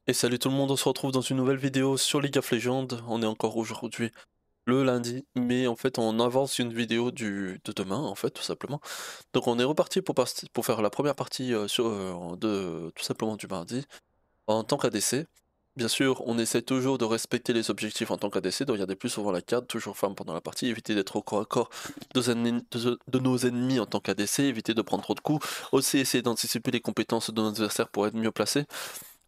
Et salut tout le monde, on se retrouve dans une nouvelle vidéo sur League of Legends. On est encore aujourd'hui le lundi, mais en fait on avance une vidéo de demain en fait tout simplement. Donc on est reparti pour faire la première partie tout simplement du mardi en tant qu'ADC. Bien sûr, on essaie toujours de respecter les objectifs en tant qu'ADC, de regarder plus souvent la carte, toujours farm pendant la partie, éviter d'être au corps à corps de nos ennemis en tant qu'ADC, éviter de prendre trop de coups, aussi essayer d'anticiper les compétences de nos adversaires pour être mieux placé.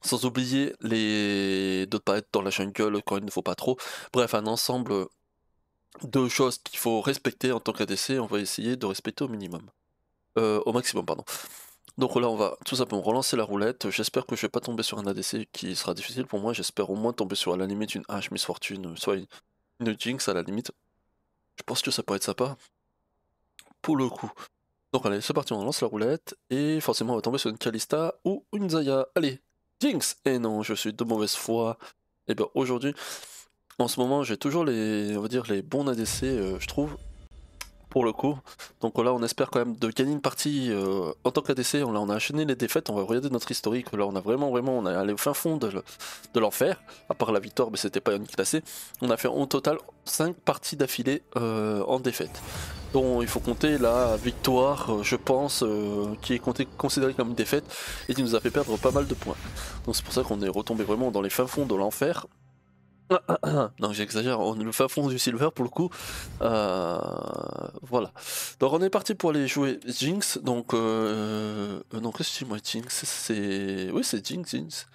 Sans oublier de ne pas être dans la jungle quand il ne faut pas trop. Bref, un ensemble de choses qu'il faut respecter en tant qu'ADC, on va essayer de respecter au minimum. Au maximum, pardon. Donc là, on va tout simplement relancer la roulette. J'espère que je vais pas tomber sur un ADC qui sera difficile pour moi. J'espère au moins tomber sur à la limite une H Miss Fortune, soit une Jinx à la limite. Je pense que ça pourrait être sympa. Pour le coup. Donc allez, c'est parti, on lance la roulette. Et forcément, on va tomber sur une Kalista ou une Zaya. Allez, Jinx! Et non, je suis de mauvaise foi. Et bien aujourd'hui, en ce moment, j'ai toujours on va dire, les bons ADC, je trouve, pour le coup. Donc là, on espère quand même de gagner une partie en tant qu'ADC. Là, on a enchaîné les défaites, on va regarder notre historique. Là, on a vraiment, on est allé au fin fond de l'enfer. À part la victoire, mais c'était pas une classée. On a fait au total 5 parties d'affilée en défaite. Dont il faut compter la victoire, je pense, qui est considérée comme une défaite et qui nous a fait perdre pas mal de points. Donc c'est pour ça qu'on est retombé vraiment dans les fins fonds de l'enfer. Non, j'exagère, on est le fin fond du silver pour le coup. Voilà. Donc on est parti pour aller jouer Jinx. Donc non, qu'est-ce que je dis moi Jinx? C'est oui, c'est Jinx.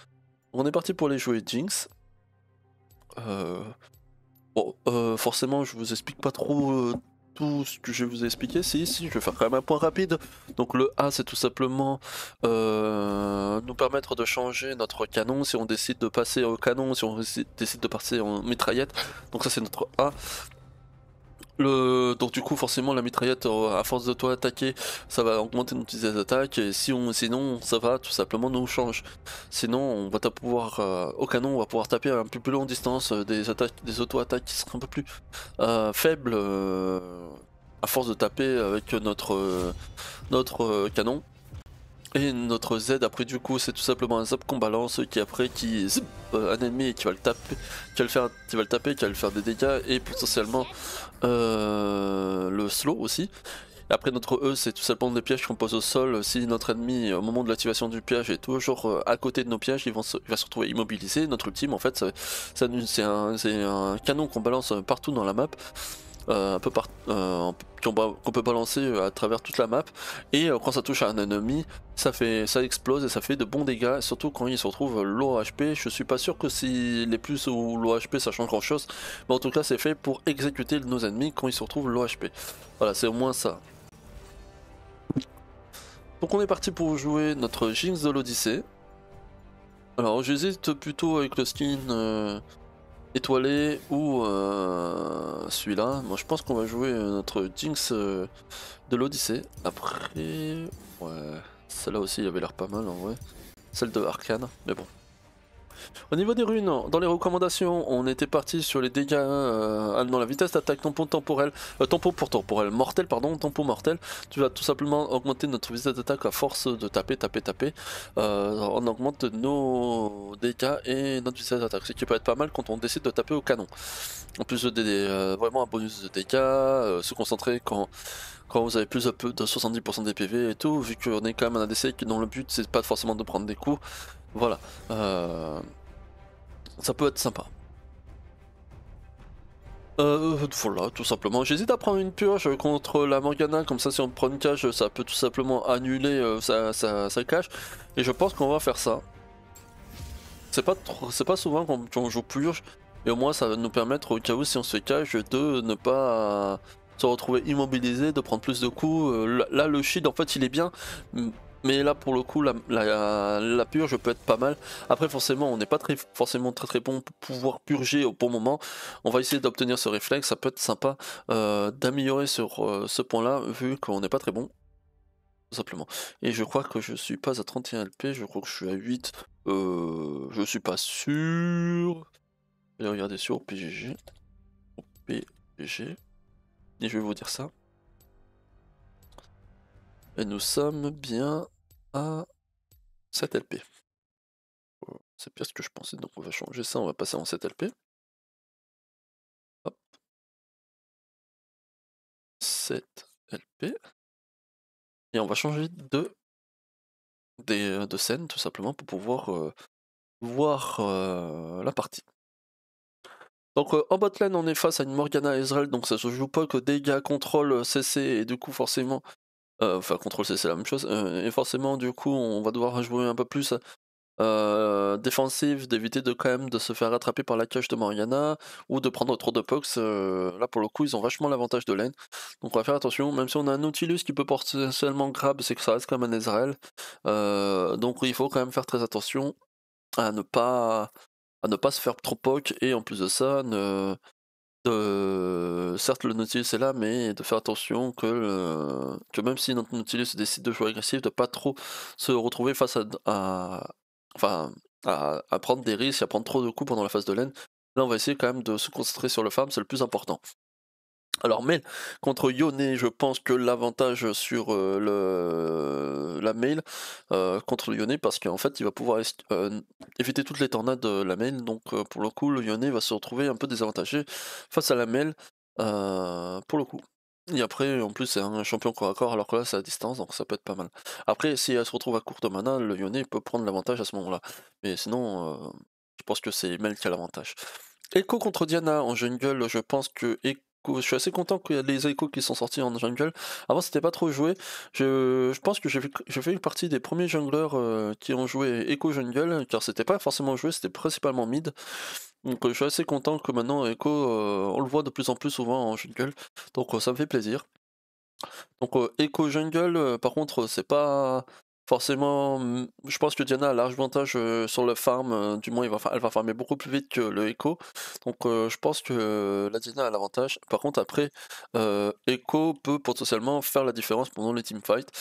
On est parti pour aller jouer Jinx. Bon, forcément, je vous explique pas trop tout ce que je vais vous expliquer. Si, je vais faire quand même un point rapide. Donc le A, c'est tout simplement nous permettre de changer notre canon si on décide de passer au canon, si on décide de passer en mitraillette. Donc ça, c'est notre A. Donc du coup forcément la mitraillette à force de toi attaquer ça va augmenter notre vitesse d'attaque et sinon ça va tout simplement nous change. Sinon on va pouvoir au canon on va pouvoir taper à un peu plus longue distance des auto-attaques qui seront un peu plus faibles à force de taper avec notre canon. Et notre Z après du coup c'est tout simplement un zap qu'on balance qui zip un ennemi et qui va le taper, qui va le taper, qui va le faire des dégâts et potentiellement le slow aussi. Et après notre E c'est tout simplement des pièges qu'on pose au sol. Si notre ennemi au moment de l'activation du piège est toujours à côté de nos pièges, il va se retrouver immobilisé. Notre ultime en fait c'est un canon qu'on balance partout dans la map. Un peu qu'on peut balancer à travers toute la map et quand ça touche à un ennemi ça explose et ça fait de bons dégâts, surtout quand il se retrouve low HP. Je suis pas sûr que si les plus ou low HP ça change grand chose, mais en tout cas c'est fait pour exécuter nos ennemis quand ils se retrouvent low HP. Voilà, c'est au moins ça. Donc on est parti pour jouer notre Jinx de l'Odyssée. Alors j'hésite plutôt avec le skin étoilé ou celui-là. Moi je pense qu'on va jouer notre Jinx de l'Odyssée. Après, ouais, celle-là aussi il avait l'air pas mal en vrai. Celle de Arcane, mais bon. Au niveau des runes, dans les recommandations, on était parti sur les dégâts, dans la vitesse d'attaque, tempo temporel, temporel, mortel, pardon, tempo mortel. Tu vas tout simplement augmenter notre vitesse d'attaque à force de taper. On augmente nos dégâts et notre vitesse d'attaque, ce qui peut être pas mal quand on décide de taper au canon. En plus de vraiment un bonus de dégâts, se concentrer quand vous avez plus de 70% des PV et tout, vu qu'on est quand même un ADC dont le but c'est pas forcément de prendre des coups. Voilà. Ça peut être sympa. Voilà, tout simplement. J'hésite à prendre une purge contre la Morgana, comme ça si on prend une cage, ça peut tout simplement annuler sa cache. Et je pense qu'on va faire ça. C'est pas souvent qu'on joue purge, et au moins ça va nous permettre au cas où si on se fait cage de ne pas se retrouver immobilisé, de prendre plus de coups. Là le shield en fait il est bien, mais là pour le coup la purge peut être pas mal. Après forcément on n'est pas forcément très bon pour pouvoir purger au bon moment. On va essayer d'obtenir ce réflexe, ça peut être sympa d'améliorer sur ce point là vu qu'on n'est pas très bon. Tout simplement. Et je crois que je suis pas à 31 LP, je crois que je suis à 8. Je suis pas sûr. Je vais regarder sur PGG. PGG. Et je vais vous dire ça. Et nous sommes bien à 7 LP. c'est pire ce que je pensais, donc on va changer ça, on va passer en 7 LP. Hop, 7 LP. Et on va changer de scène tout simplement pour pouvoir voir la partie. Donc en bot lane on est face à une Morgana Ezreal, donc ça se joue pas que dégâts, contrôle, CC, et du coup forcément, enfin contrôle CC c'est la même chose, et forcément du coup on va devoir jouer un peu plus défensif, d'éviter de quand même de se faire rattraper par la cage de Morgana, ou de prendre trop de pox, là pour le coup ils ont vachement l'avantage de lane, donc on va faire attention, même si on a un Nautilus qui peut potentiellement grab, c'est que ça reste quand même un Ezreal, donc il faut quand même faire très attention à ne pas se faire trop poke, et en plus de ça, certes le Nautilus est là, mais de faire attention que même si notre Nautilus décide de jouer agressif, de pas trop se retrouver face enfin, à prendre des risques, à prendre trop de coups pendant la phase de lane. Là on va essayer quand même de se concentrer sur le farm, c'est le plus important. Alors mail contre Yone, je pense que l'avantage sur la mail contre le Yone, parce qu'en fait il va pouvoir éviter toutes les tornades de la mail, donc pour le coup le Yone va se retrouver un peu désavantagé face à la mail pour le coup. Et après en plus c'est un champion corps à corps, alors que là c'est à distance, donc ça peut être pas mal. Après si elle se retrouve à court de mana, le Yone peut prendre l'avantage à ce moment là, mais sinon je pense que c'est Mel qui a l'avantage. Echo contre Diana en jungle, je pense que je suis assez content qu'il y a les échos qui sont sortis en jungle. Avant c'était pas trop joué. Je pense que j'ai fait une partie des premiers junglers qui ont joué Echo jungle, car c'était pas forcément joué, c'était principalement mid. Donc je suis assez content que maintenant Echo on le voit de plus en plus souvent en jungle. Donc ça me fait plaisir. Donc Echo jungle, par contre c'est pas forcément, je pense que Diana a large avantage sur le farm, du moins elle va farmer beaucoup plus vite que le Echo, donc je pense que la Diana a l'avantage. Par contre après, Echo peut potentiellement faire la différence pendant les teamfights,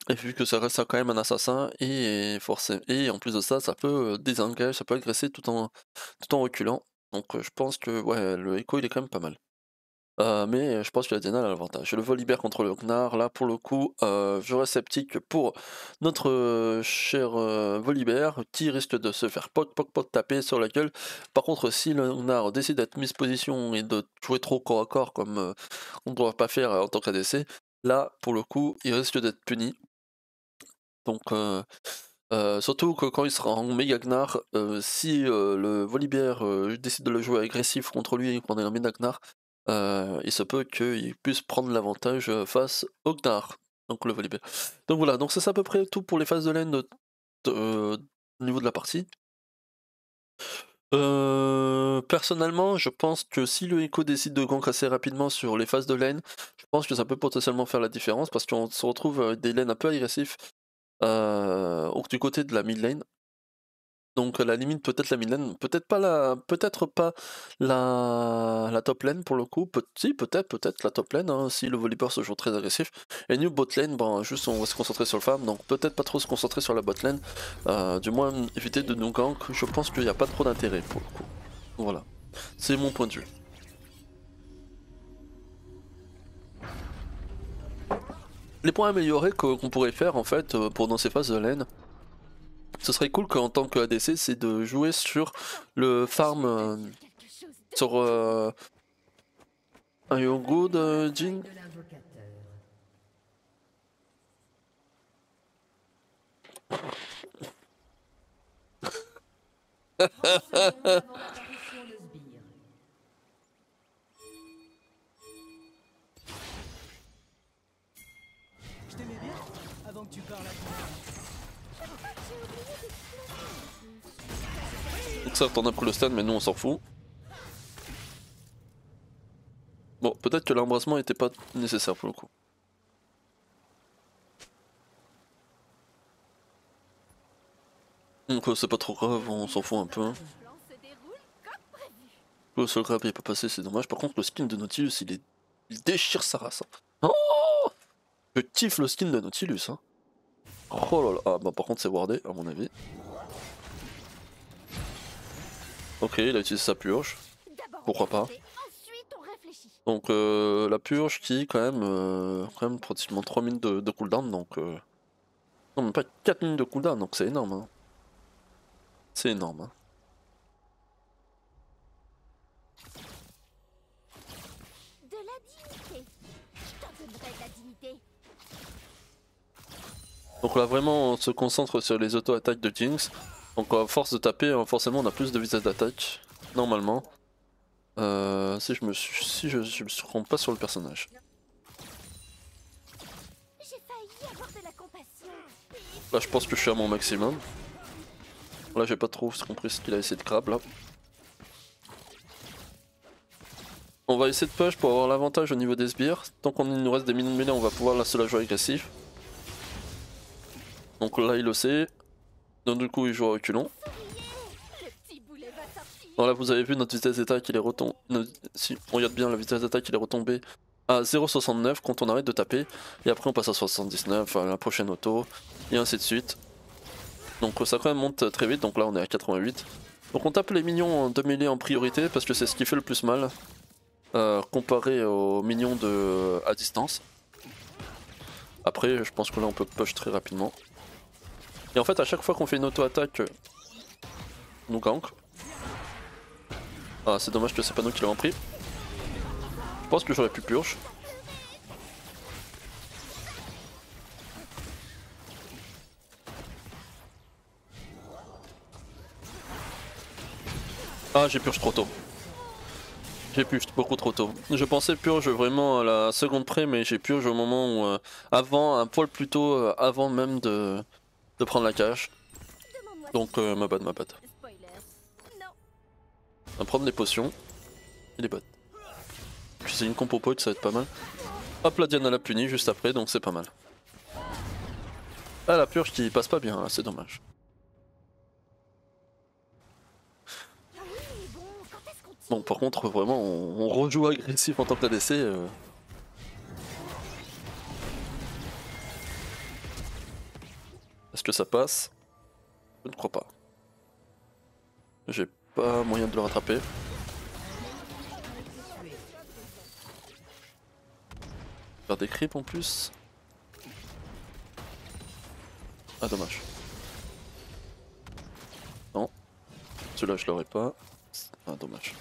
et vu que ça reste quand même un assassin, et forcément, et en plus de ça, ça peut désengager, ça peut agresser tout en reculant, donc je pense que ouais, le Echo il est quand même pas mal. Mais je pense que la Diana a l'avantage. Le Volibear contre le Gnar, là pour le coup, je reste sceptique pour notre cher Volibear, qui risque de se faire poc taper sur la gueule. Par contre, si le Gnar décide d'être mis position et de jouer trop corps à corps comme on ne doit pas faire en tant qu'ADC, là pour le coup, il risque d'être puni. Donc surtout que quand il sera en méga Gnar, si le Volibear décide de le jouer agressif contre lui et qu'on est en méga Gnar, il se peut qu'il puisse prendre l'avantage face au Gnar, donc le Volibear. Donc voilà, donc c'est à peu près tout pour les phases de lane au niveau de la partie. Personnellement, je pense que si le Echo décide de gank assez rapidement sur les phases de lane, je pense que ça peut potentiellement faire la différence, parce qu'on se retrouve avec des lanes un peu agressifs du côté de la mid lane. Donc à la limite peut-être la mid lane, peut-être pas la top lane pour le coup, si peut-être la top lane, hein, si le Volibear se joue très agressif. Et nous bot lane, bon juste on va se concentrer sur le farm, donc peut-être pas trop se concentrer sur la bot lane, du moins éviter de nous gank, je pense qu'il n'y a pas trop d'intérêt pour le coup. Voilà, c'est mon point de vue. Les points améliorés qu'on pourrait faire en fait pendant ces phases de lane, ce serait cool qu'en tant que ADC, c'est de jouer sur le farm, sur un you good, Jin? Je t'aimais bien avant que tu parles à Donc ça, t'en as pris le stun, mais nous on s'en fout. Bon, peut-être que l'embrassement était pas nécessaire pour le coup. Donc c'est pas trop grave, on s'en fout un peu. Hein. Le seul grab il est pas passé, c'est dommage. Par contre, le skin de Nautilus, il déchire sa race. Hein. Oh, je kiffe le skin de Nautilus. Hein. Oh là là. Ah bah par contre c'est wardé à mon avis. Ok, il a utilisé sa purge. Pourquoi pas. Donc la purge qui quand même pratiquement 3 minutes de cooldown, donc non même pas 4 minutes de cooldown, donc c'est énorme. Hein. C'est énorme. Hein. De la dignité. Je t'en donnerai de la dignité. Donc là vraiment on se concentre sur les auto-attaques de Jinx. Donc à force de taper, forcément on a plus de vitesse d'attaque. Normalement. Si je me trompe pas sur le personnage. J'ai failli avoir de la compassion. Là je pense que je suis à mon maximum. Là j'ai pas trop compris ce qu'il a essayé de grab là. On va essayer de push pour avoir l'avantage au niveau des sbires. Tant qu'on nous reste des minions de mêlée, on va pouvoir lancer la jouer agressif. Donc là il le sait. Donc du coup il joue à reculons. Voilà, vous avez vu notre vitesse d'attaque il est retombé. Si on regarde bien la vitesse d'attaque il est retombé à 0,69 quand on arrête de taper. Et après on passe à 79 à la prochaine auto. Et ainsi de suite. Donc ça quand même monte très vite, donc là on est à 88. Donc on tape les minions de mêlée en priorité parce que c'est ce qui fait le plus mal. Comparé aux minions à distance. Après je pense que là on peut push très rapidement. Et en fait à chaque fois qu'on fait une auto-attaque, nous gank. Ah c'est dommage que c'est pas nous qui l'avons pris. Je pense que j'aurais pu purge. Ah j'ai purge trop tôt. J'ai purge beaucoup trop tôt. Je pensais purge vraiment à la seconde près mais j'ai purge au moment où... avant, un poil plus tôt, avant même de prendre la cage. Donc ma bad. On va prendre les potions. Il est bot. Puis c'est une compo pote, ça va être pas mal. Hop la Diana l'a puni juste après donc c'est pas mal. Ah la purge qui passe pas bien, c'est dommage. Bon par contre vraiment on rejoue agressif en tant que ADC. Est-ce que ça passe? Je ne crois pas. J'ai pas moyen de le rattraper. Faire des creeps en plus. Ah dommage. Non. Celui-là je l'aurais pas. Ah dommage.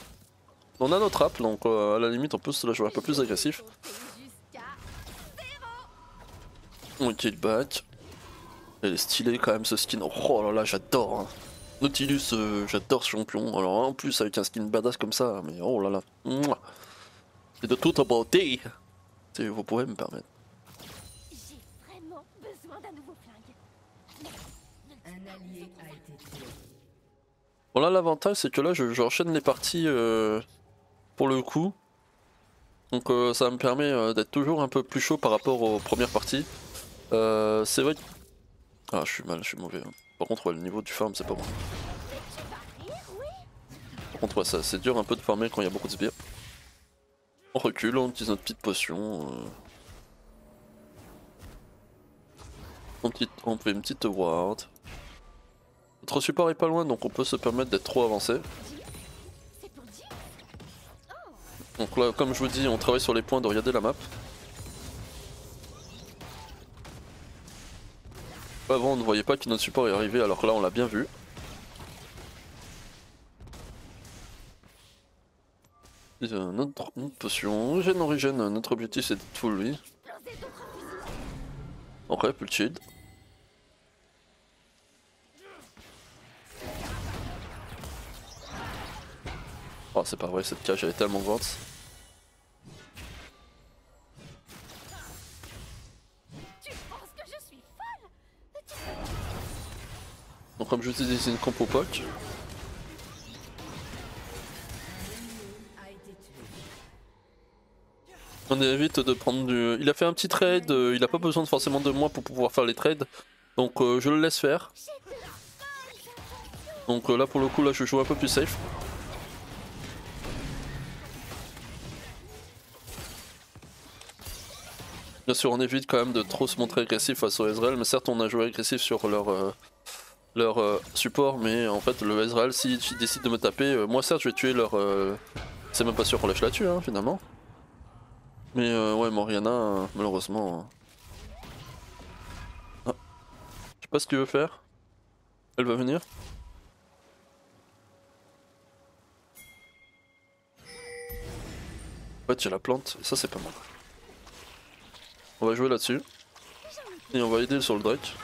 On a notre rap donc à la limite on peut se la jouer un peu plus agressif. On kill back. Elle est stylée quand même ce skin. Oh là là j'adore. Hein. Nautilus j'adore ce champion. Alors en plus avec un skin badass comme ça. Mais oh là là. C'est de toute beauté. Si vous pouvez me permettre. J'ai vraiment besoin d'un nouveau flingue. Un allié a été tué. Bon là l'avantage c'est que là j'enchaîne les parties pour le coup. Donc ça me permet d'être toujours un peu plus chaud par rapport aux premières parties. C'est vrai que... Ah je suis mauvais. Hein. Par contre ouais, le niveau du farm c'est pas bon. Par contre ouais, c'est dur un peu de farmer quand il y a beaucoup de sbires. On recule, on utilise notre petite potion. On fait une petite ward. Notre support est pas loin donc on peut se permettre d'être trop avancé. Donc là comme je vous dis on travaille sur les points de regarder la map. Avant on ne voyait pas que notre support est arrivé alors que là on l'a bien vu. Notre potion, gène origine, notre objectif c'est d'être full lui. Ok, plus de shield. Oh c'est pas vrai, cette cage elle est tellement grande. Donc comme je vous disais c'est une compo poke. On évite de prendre du... Il a fait un petit trade, il a pas besoin forcément de moi pour pouvoir faire les trades. Donc je le laisse faire. Donc là pour le coup là je joue un peu plus safe. Bien sûr on évite quand même de trop se montrer agressif face au Ezreal, mais certes on a joué agressif sur leur support, mais en fait le Ezreal s'il décide de me taper, moi certes je vais tuer leur... C'est même pas sûr qu'on lâche la tue hein, finalement. Mais ouais Morgana malheureusement... Ah. Je sais pas ce qu'il veut faire. Elle va venir. fait j'ai la plante, ça c'est pas mal. On va jouer là-dessus. Et on va aider sur le Drake.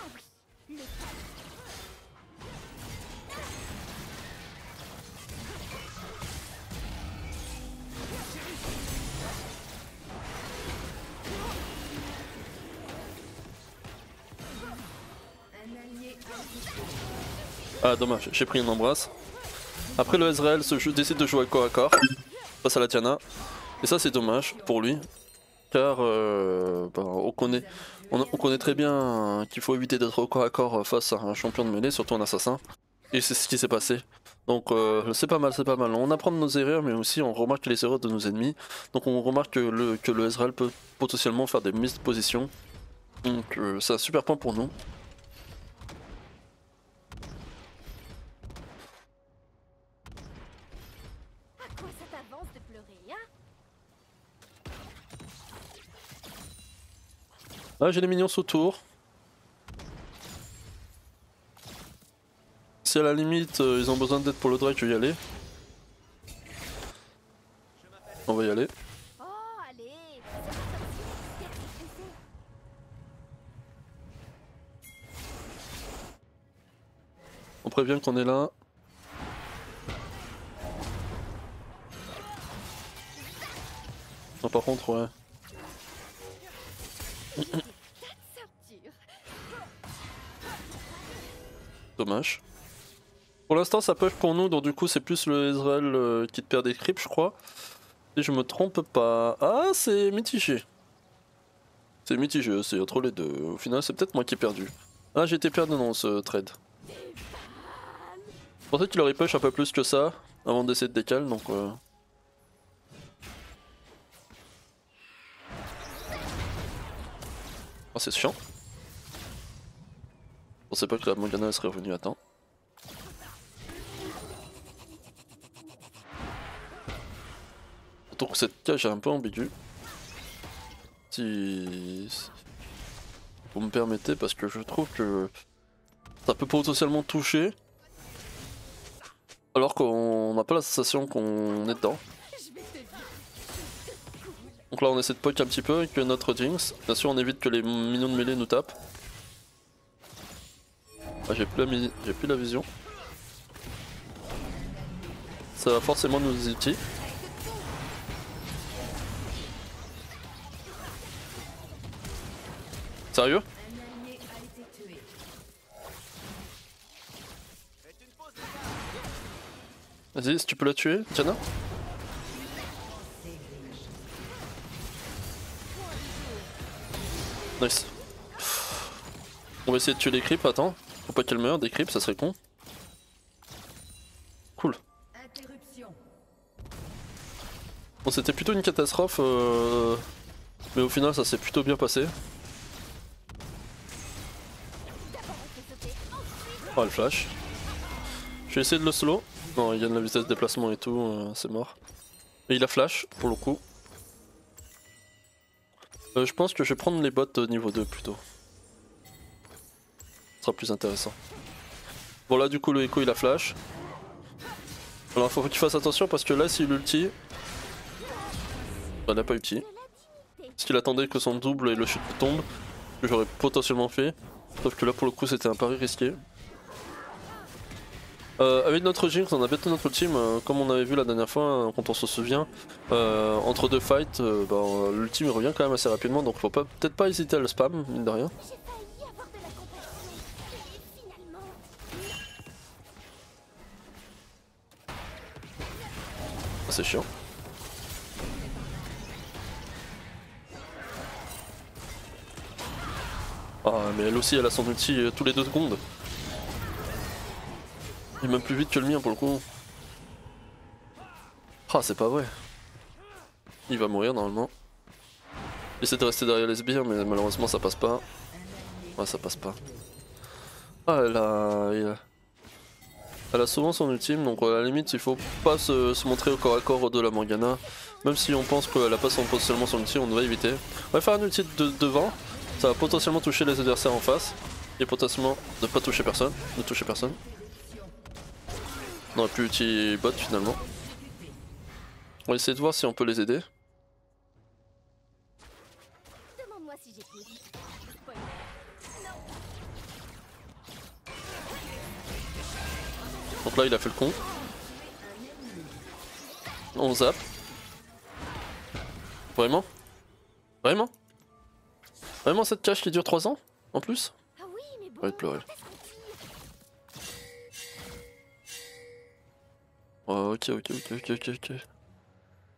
Ah dommage, j'ai pris une embrasse. Après le Ezreal décide de jouer corps à corps face à la Diana. Et ça c'est dommage pour lui. Car on connaît très bien qu'il faut éviter d'être au corps à corps face à un champion de mêlée, surtout un assassin. Et c'est ce qui s'est passé. Donc c'est pas mal, c'est pas mal. On apprend de nos erreurs, mais aussi on remarque les erreurs de nos ennemis. Donc on remarque que le Ezreal peut potentiellement faire des mises de position. Donc c'est un super point pour nous. À quoi ça t'avance de pleurer, hein? Ah, j'ai les minions autour. Si à la limite ils ont besoin d'aide pour le Drake, je vais y aller. On va y aller. Oh, allez, c'est pas comme si on était pressé. On prévient qu'on est là. Non, par contre, ouais. Ceinture. Dommage. Pour l'instant ça push pour nous, donc du coup c'est plus le Ezreal qui te perd des creeps je crois. Si je me trompe pas. Ah c'est mitigé. C'est mitigé, c'est entre les deux. Au final c'est peut-être moi qui ai perdu. Ah j'ai été perdu dans ce trade. Je pensais qu'il aurait push un peu plus que ça avant d'essayer de décaler donc Oh c'est chiant. Je pensais pas que la Morgana serait revenue à temps. Donc cette cage est un peu ambiguë. Si vous me permettez, parce que je trouve que ça peut potentiellement toucher, alors qu'on n'a pas la sensation qu'on est dedans. Donc là on essaie de poke un petit peu avec notre Jinx. Bien sûr on évite que les minions de mêlée nous tapent. Ah, j'ai plus la vision. Ça va forcément nous ulti. Sérieux? Vas-y, si tu peux la tuer, Diana. Nice. On va essayer de tuer les creeps, attends. Faut pas qu'elle meure, des creeps, ça serait con. Cool. Bon, c'était plutôt une catastrophe, mais au final ça s'est plutôt bien passé. Oh le flash. Je vais essayer de le solo. Non, il gagne la vitesse de déplacement et tout, c'est mort. Et il a flash pour le coup. Je pense que je vais prendre les bots niveau 2 plutôt. Ce sera plus intéressant. Bon là du coup le Echo il a flash. Alors faut qu'il fasse attention parce que là s'il ulti... Bah, il n'a pas ulti. Parce qu'il attendait que son double et le chute tombe. Que j'aurais potentiellement fait. Sauf que là pour le coup c'était un pari risqué. Avec notre Jinx, on a bientôt notre team, comme on avait vu la dernière fois, quand on se souvient, entre deux fights, l'ultime revient quand même assez rapidement, donc faut peut-être pas hésiter à le spam, mine de rien. Ah, c'est chiant. Ah mais elle aussi elle a son ulti tous les 2 secondes. Il est même plus vite que le mien pour le coup. Ah c'est pas vrai. Il va mourir normalement. J'essaie de rester derrière les sbires mais malheureusement ça passe pas. Ouais ça passe pas. Ah elle a souvent son ultime donc à la limite il faut pas se montrer au corps à corps de la Morgana. Même si on pense qu'elle a pas potentiellement son ulti on doit éviter. On va faire un ulti devant. Ça va potentiellement toucher les adversaires en face. Et potentiellement ne pas toucher personne. Ne toucher personne. On aurait pu ulti bot finalement. On va essayer de voir si on peut les aider. Donc là il a fait le con. On zappe. Vraiment? Vraiment? Vraiment cette cache qui dure 3 ans? En plus? Ah oui, mais bon. Arrête de pleurer. Oh, ok.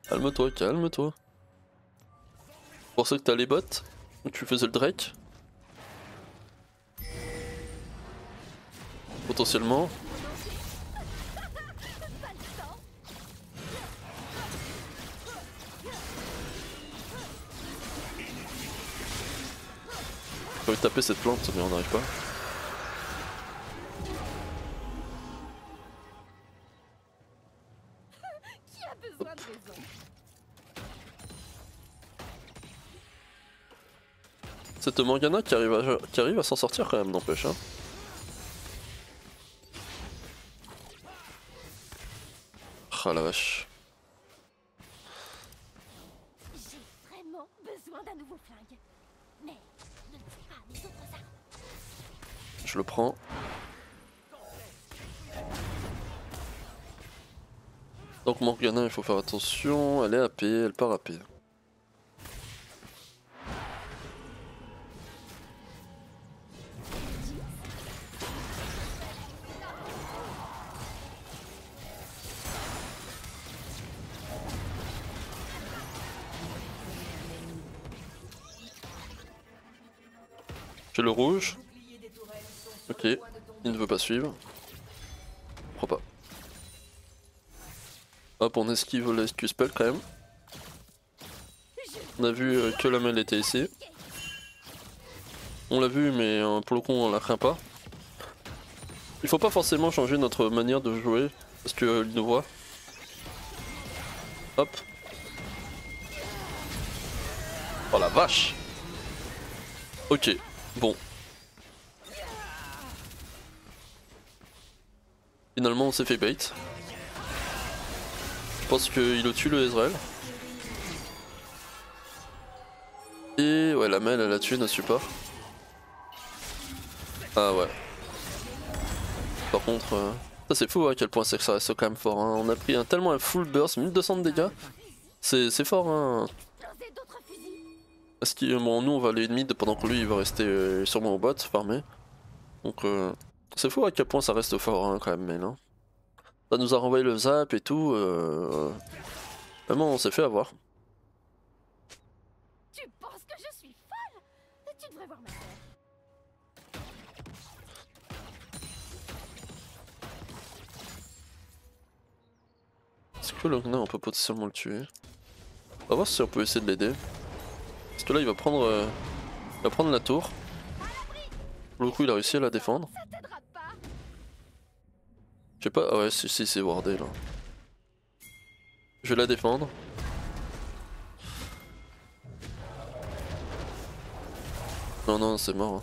Calme-toi, calme-toi. Pour ça que t'as les bottes? Ou tu faisais le Drake? Potentiellement. J'ai envie de taper cette plante mais on n'arrive pas. Qui a besoin de raison? Cette Morgana qui arrive à s'en sortir quand même, n'empêche. Hein. Ah la vache. J'ai vraiment besoin d'un nouveau flingue. Mais ne me fais pas les autres armes. Je le prends. Donc Morgana il faut faire attention, elle est AP, elle part AP. J'ai le rouge. Ok, il ne veut pas suivre. Je crois pas. Hop, on esquive le Q-Spell quand même. On a vu que la mêle était ici. On l'a vu mais pour le coup on la craint pas. Il faut pas forcément changer notre manière de jouer parce qu'il nous voit. Hop. Oh la vache. Ok, bon. Finalement on s'est fait bait. Je pense qu'il le tue le Ezreal. Et ouais la mêle elle a tué notre support. Ah ouais. Par contre, ça c'est fou à quel point c'est que ça reste quand même fort. Hein. On a pris tellement un full burst, 1200 de dégâts. C'est fort hein. Lancer d'autres fusils. Parce que bon, nous on va aller mid pendant que lui il va rester sûrement au bot farmer. Donc c'est fou à quel point ça reste fort hein, quand même mais là. Ça nous a renvoyé le zap et tout. Vraiment on s'est fait avoir. Tu penses que je suis folle? Tu devrais voir ma sœur. Est-ce que Logna on peut potentiellement le tuer? On va voir si on peut essayer de l'aider. Parce que là il va prendre la tour. Pour le coup il a réussi à la défendre. Ça t'aidera pas. Je sais pas, ah ouais si c'est wardé là. Je vais la défendre. Non c'est mort. Hein.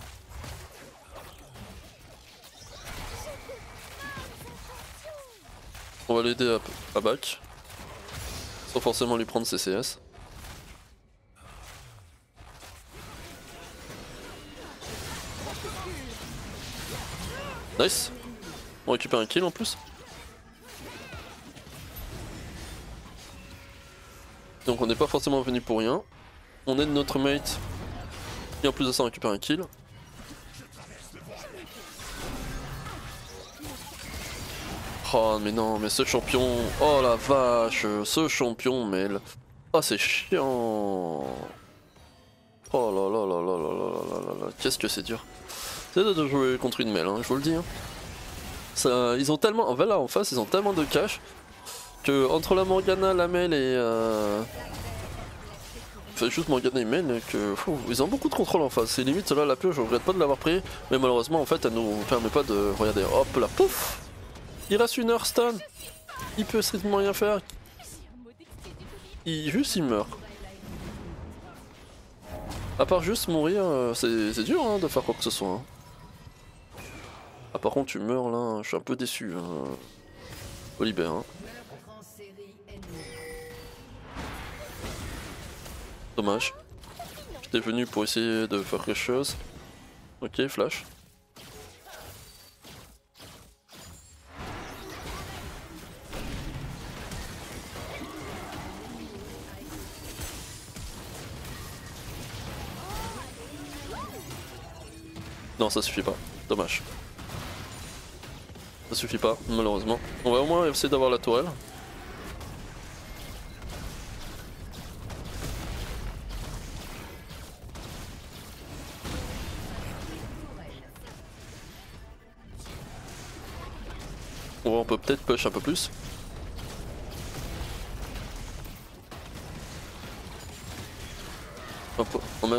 On va l'aider à back. Sans forcément lui prendre ses CS. Nice. On récupère un kill en plus. Donc on n'est pas forcément venu pour rien. On aide notre mate. Et en plus de ça on récupère un kill. Oh mais non mais ce champion. Oh la vache. Ce champion mais... Oh c'est chiant. Oh là là là là là là là là là. Qu'est-ce que c'est dur. C'est de jouer contre une mêle, hein, je vous le dis. Hein. Ça, ils ont tellement... En fait là en face ils ont tellement de cash. Que entre la Morgana, la mêle et... Enfin juste Morgana et mêle que... ils ont beaucoup de contrôle en face. C'est limite là la pioche je regrette pas de l'avoir pris. Mais malheureusement en fait elle nous permet pas de... Regardez, hop là, pouf. Il reste une heure stun. Il peut strictement rien faire. Juste il meurt. À part juste mourir, c'est dur hein, de faire quoi que ce soit. Hein. Ah par contre tu meurs là, je suis un peu déçu. Hein. Oliver. Hein. Dommage. J'étais venu pour essayer de faire quelque chose. Ok, flash. Non, ça suffit pas. Dommage. Ça suffit pas, malheureusement. On va au moins essayer d'avoir la tourelle. Ouais, on peut peut-être push un peu plus.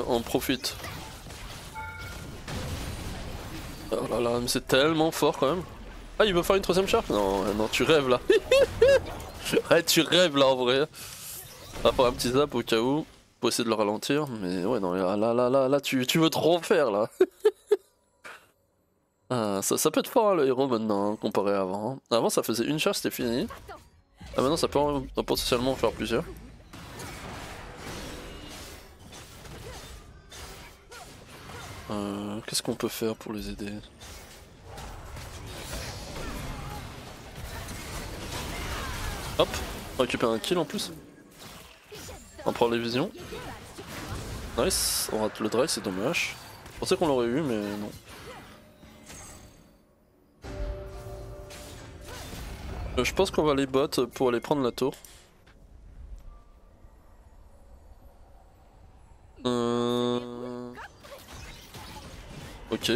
On profite. Oh là là, mais c'est tellement fort quand même. Ah, il veut faire une troisième charge? Non, non, tu rêves là. Ouais, tu rêves là en vrai. On va faire un petit zap au cas où, pour essayer de le ralentir. Mais ouais, non, là, tu veux trop faire là. Ah, ça peut être fort hein, le héros maintenant, hein, comparé à avant. Hein. Avant, ça faisait une charge, c'était fini. Ah, maintenant, ça peut potentiellement en faire plusieurs. Qu'est-ce qu'on peut faire pour les aider? Hop, on récupère un kill en plus. On prend les visions. Nice, on rate le drive, c'est dommage. Je pensais qu'on l'aurait eu, mais non. Je pense qu'on va aller bot pour aller prendre la tour. Ok.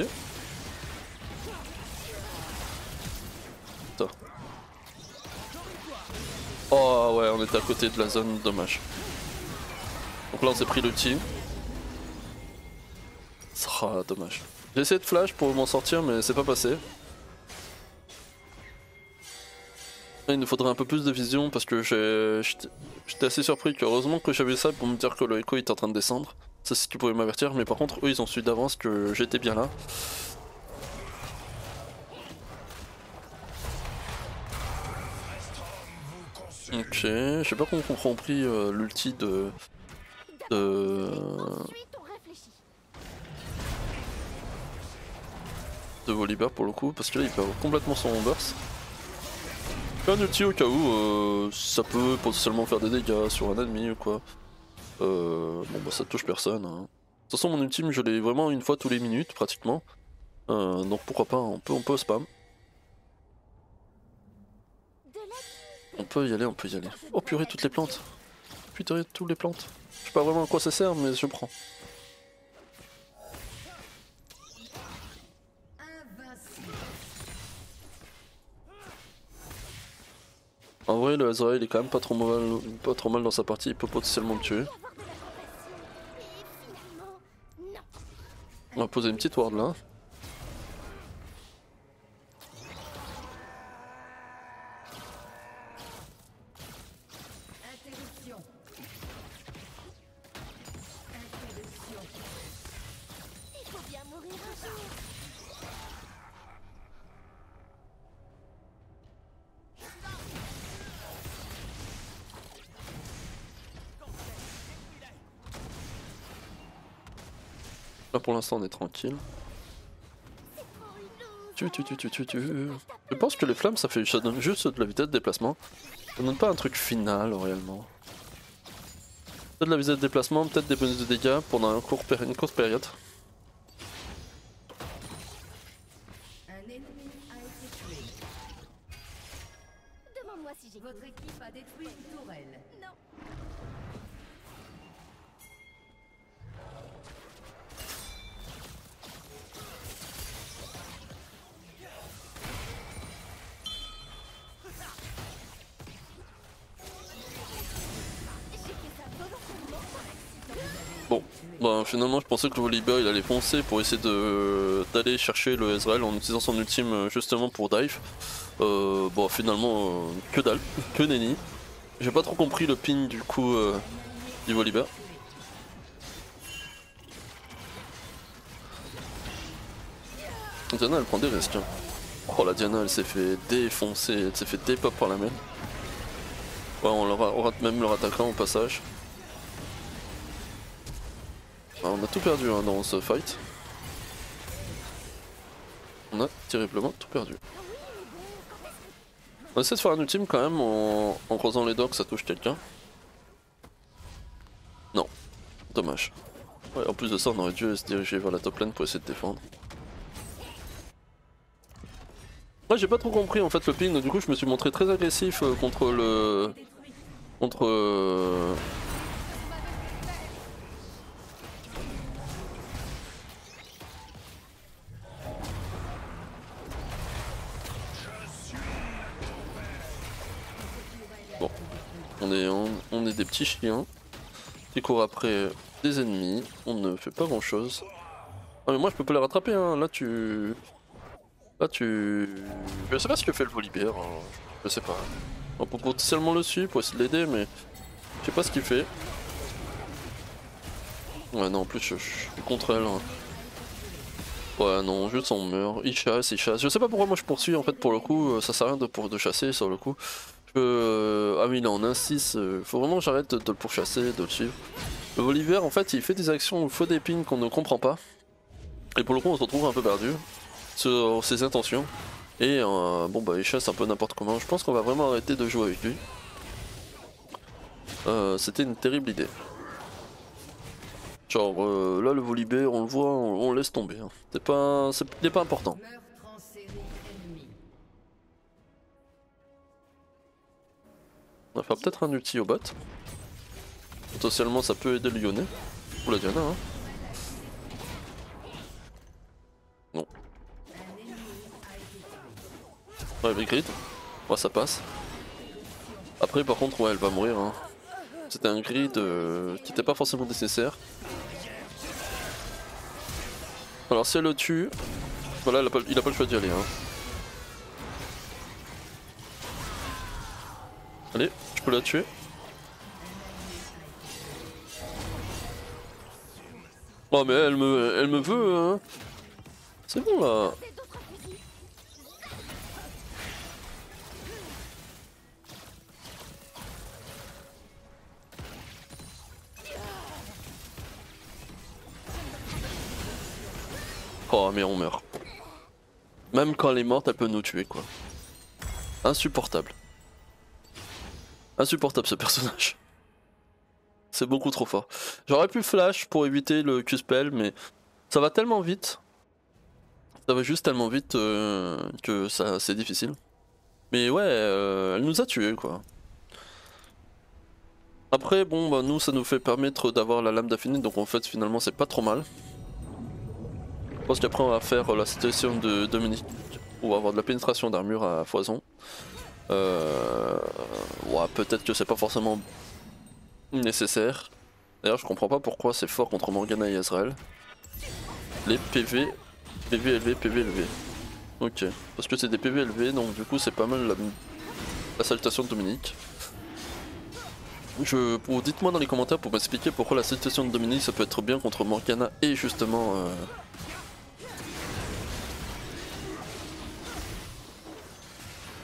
Putain. Oh ouais, on était à côté de la zone, dommage. Donc là on s'est pris l'ulti. Ah, dommage. J'ai essayé de flash pour m'en sortir mais c'est pas passé. Il nous faudrait un peu plus de vision parce que j'étais assez surpris que heureusement que j'avais ça pour me dire que le Echo était en train de descendre. Ça si tu pouvais m'avertir, mais par contre eux ils ont su d'avance que j'étais bien là. Ok, je sais pas comment on compris l'ulti de Volibear pour le coup, parce que là il perd complètement son burst. Un ulti au cas où ça peut potentiellement faire des dégâts sur un ennemi ou quoi. Bon bah ça touche personne. Hein. De toute façon mon ultime je l'ai vraiment une fois tous les minutes pratiquement. Donc pourquoi pas, on peut spam. On peut y aller, on peut y aller. Oh purée toutes les plantes. Putain toutes les plantes. Je sais pas vraiment à quoi ça sert mais je prends. En vrai le Ezra il est quand même pas trop mal dans sa partie, il peut potentiellement me tuer. On va poser une petite ward là. Là pour l'instant on est tranquille. Je pense que les flammes ça donne juste de la vitesse de déplacement. Ça donne pas un truc final réellement. Peut-être de la vitesse de déplacement, peut-être des bonus de dégâts pendant une courte période. Demande-moi si j'ai... Votre équipe a détruit une tourelle. Non. Bon, bah finalement je pensais que le Volibear il allait foncer pour essayer d'aller chercher le Ezreal en utilisant son ultime justement pour dive. Bon finalement que dalle, que nenni. J'ai pas trop compris le ping du coup du Volibear. Diana elle prend des risques. Hein. Oh la Diana elle s'est fait défoncer, elle s'est fait dépop par la main. Ouais on rate même leur attaquant au passage. Alors, on a tout perdu hein, dans ce fight. On a terriblement tout perdu. On va essayer de faire un ultime quand même en croisant les doigts que ça touche quelqu'un. Non, dommage. Ouais, en plus de ça on aurait dû se diriger vers la top lane pour essayer de défendre. Moi j'ai pas trop compris en fait le ping, donc du coup je me suis montré très agressif contre le... Contre... Bon, on est des petits chiens qui courent après des ennemis, on ne fait pas grand chose. Ah mais moi je peux pas les rattraper hein, là tu... Là tu... Je sais pas ce que fait le Volibear, hein. Je sais pas. On peut potentiellement le suivre pour essayer de l'aider mais... Je sais pas ce qu'il fait. Ouais non en plus je suis contre elle. Hein. Ouais non juste on meurt, il chasse. Je sais pas pourquoi moi je poursuis en fait pour le coup, ça sert à rien de chasser sur le coup. Ah oui il est en 1-6, faut vraiment que j'arrête de le pourchasser, de le suivre. Le Volibear en fait il fait des actions, il faut des pings qu'on ne comprend pas. Et pour le coup on se retrouve un peu perdu sur ses intentions. Et bon bah il chasse un peu n'importe comment, je pense qu'on va vraiment arrêter de jouer avec lui. C'était une terrible idée. Genre là le Volibear on le voit, on laisse tomber. Hein. Il est pas important. Meurtre en série ennemi. On va faire peut-être un ulti au bot. Potentiellement ça peut aider le Lyonnais. Ou la Diana hein. Non. Ouais avec grid. Ouais ça passe. Après par contre ouais elle va mourir hein. C'était un grid qui n'était pas forcément nécessaire. Alors si elle le tue, voilà il a pas le choix d'y aller hein. Allez, je peux la tuer. Oh mais elle me veut hein. C'est bon là. Oh mais on meurt. Même quand elle est morte elle peut nous tuer quoi. Insupportable. Insupportable ce personnage. C'est beaucoup trop fort. J'aurais pu flash pour éviter le Q-spell mais ça va tellement vite. Ça va juste tellement vite que ça c'est difficile. Mais ouais, elle nous a tués quoi. Après bon bah nous ça nous fait permettre d'avoir la lame d'affinité donc en fait finalement c'est pas trop mal. Je pense qu'après on va faire la situation de Dominique pour avoir de la pénétration d'armure à foison. Ouais, peut-être que c'est pas forcément nécessaire. D'ailleurs je comprends pas pourquoi c'est fort contre Morgana et Ezreal. Les PV élevé, PV élevé. Ok, parce que c'est des PV élevés donc du coup c'est pas mal la salutation de Dominique. Dites-moi dans les commentaires pour m'expliquer pourquoi la salutation de Dominique ça peut être bien contre Morgana et justement...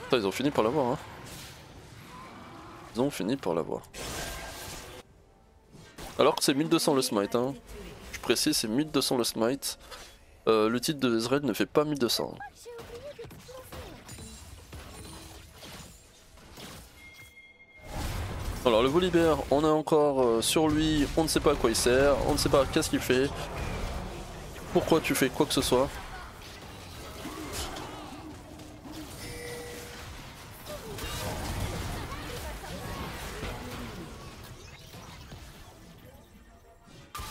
Putain, ils ont fini par l'avoir hein. Ils ont fini par l'avoir. Alors que c'est 1200 le smite hein. Je précise c'est 1200 le smite. Le titre de Ezreal ne fait pas 1200. Alors le Volibear, on est encore sur lui, on ne sait pas à quoi il sert, on ne sait pas qu'est-ce qu'il fait. Pourquoi tu fais quoi que ce soit.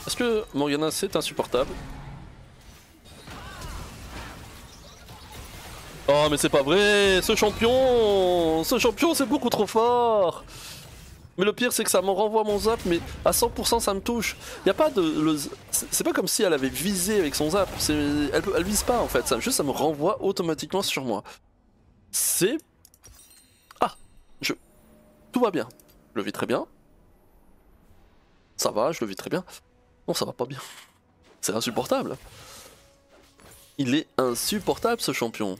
Est-ce que Morgana c'est insupportable? Oh mais c'est pas vrai, ce champion c'est beaucoup trop fort. Mais le pire c'est que ça me renvoie mon zap mais à 100% ça me touche. Y a pas de... C'est pas comme si elle avait visé avec son zap, elle vise pas en fait, ça me renvoie automatiquement sur moi. C'est... Ah, tout va bien, je le vis très bien. Ça va, je le vis très bien. Non ça va pas bien. C'est insupportable. Il est insupportable ce champion.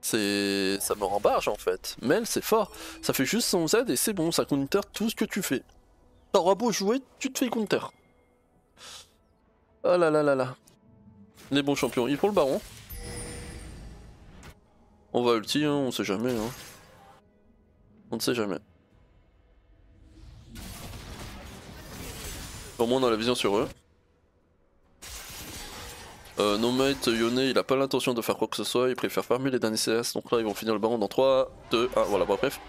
Ça me rembarge en fait. Mel c'est fort. Ça fait juste son Z et c'est bon, ça counter tout ce que tu fais. T'auras beau jouer, tu te fais counter. Oh là là là là. Les bons champions. Il faut le baron. On va ulti, hein, on sait jamais. Hein. On ne sait jamais. Au moins on a la vision sur eux. No Mate, Yone, il a pas l'intention de faire quoi que ce soit, il préfère farmer les derniers CS, donc là ils vont finir le baron dans 3, 2, 1, voilà, bref.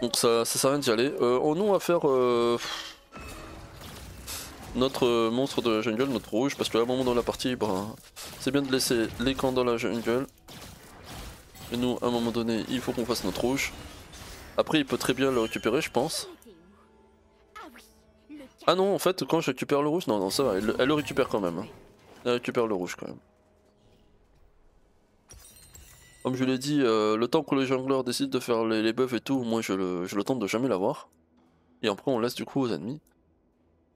Donc ça sert à rien d'y aller. Nous on va faire notre monstre de la jungle, notre rouge, parce qu'à un moment dans la partie, bah, c'est bien de laisser les camps dans la jungle. Et nous, à un moment donné, il faut qu'on fasse notre rouge. Après il peut très bien le récupérer je pense. Il était où? Ah oui, le Ah non, en fait quand je récupère le rouge, non ça va, elle le récupère quand même. Hein. Elle récupère le rouge quand même. Comme je l'ai dit, le temps que le jungler décide de faire les buffs et tout, moi je le tente de jamais l'avoir. Et après on laisse du coup aux ennemis.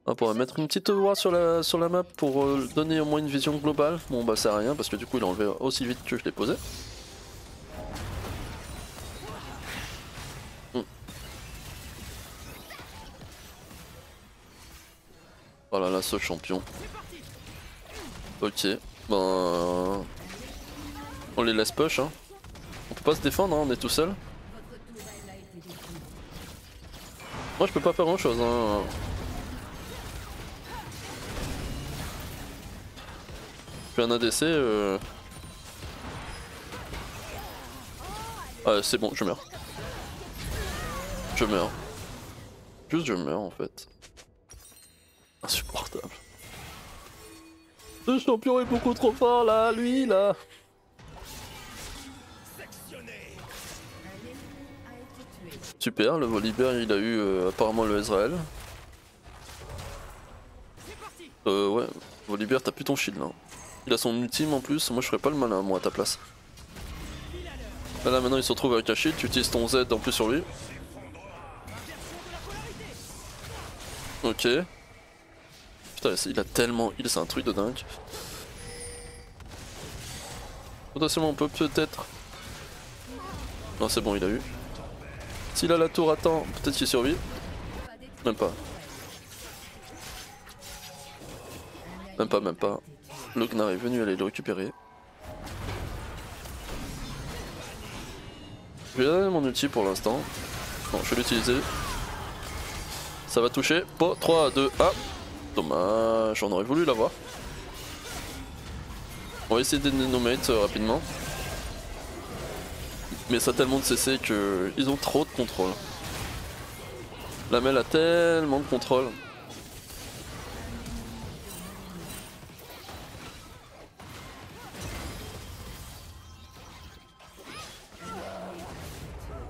Hop, on va mettre une petite voie sur la map pour donner au moins une vision globale. Bon bah ça sert à rien parce que du coup il a enlevé aussi vite que je l'ai posé. Voilà là ce champion. Ok, ben on les laisse push hein. On peut pas se défendre hein, on est tout seul. Moi je peux pas faire grand chose hein. Je fais un ADC Ah c'est bon je meurs. Je meurs. Juste je meurs en fait. Insupportable. Ce champion est beaucoup trop fort là, lui là. Super, le Volibear il a eu apparemment le Ezreal. Ouais, Volibear t'as plus ton shield là. Il a son ultime en plus, moi je ferais pas le malin moi à ta place. Là maintenant il se retrouve avec un shield, tu utilises ton Z en plus sur lui. Ok. Putain il a tellement heal, c'est un truc de dingue. Potentiellement on peut peut-être... Non c'est bon il a eu. S'il a la tour à temps, peut-être qu'il survit. Même pas. Même pas. Le Gnar est venu aller le récupérer. Je vais donner mon ulti pour l'instant. Bon, je vais l'utiliser. Ça va toucher. Bon, 3, 2, 1. Dommage, on aurait voulu l'avoir. On va essayer d'aider nos mates rapidement. Mais ça a tellement de CC qu'ils ont trop de contrôle. La Mel a tellement de contrôle.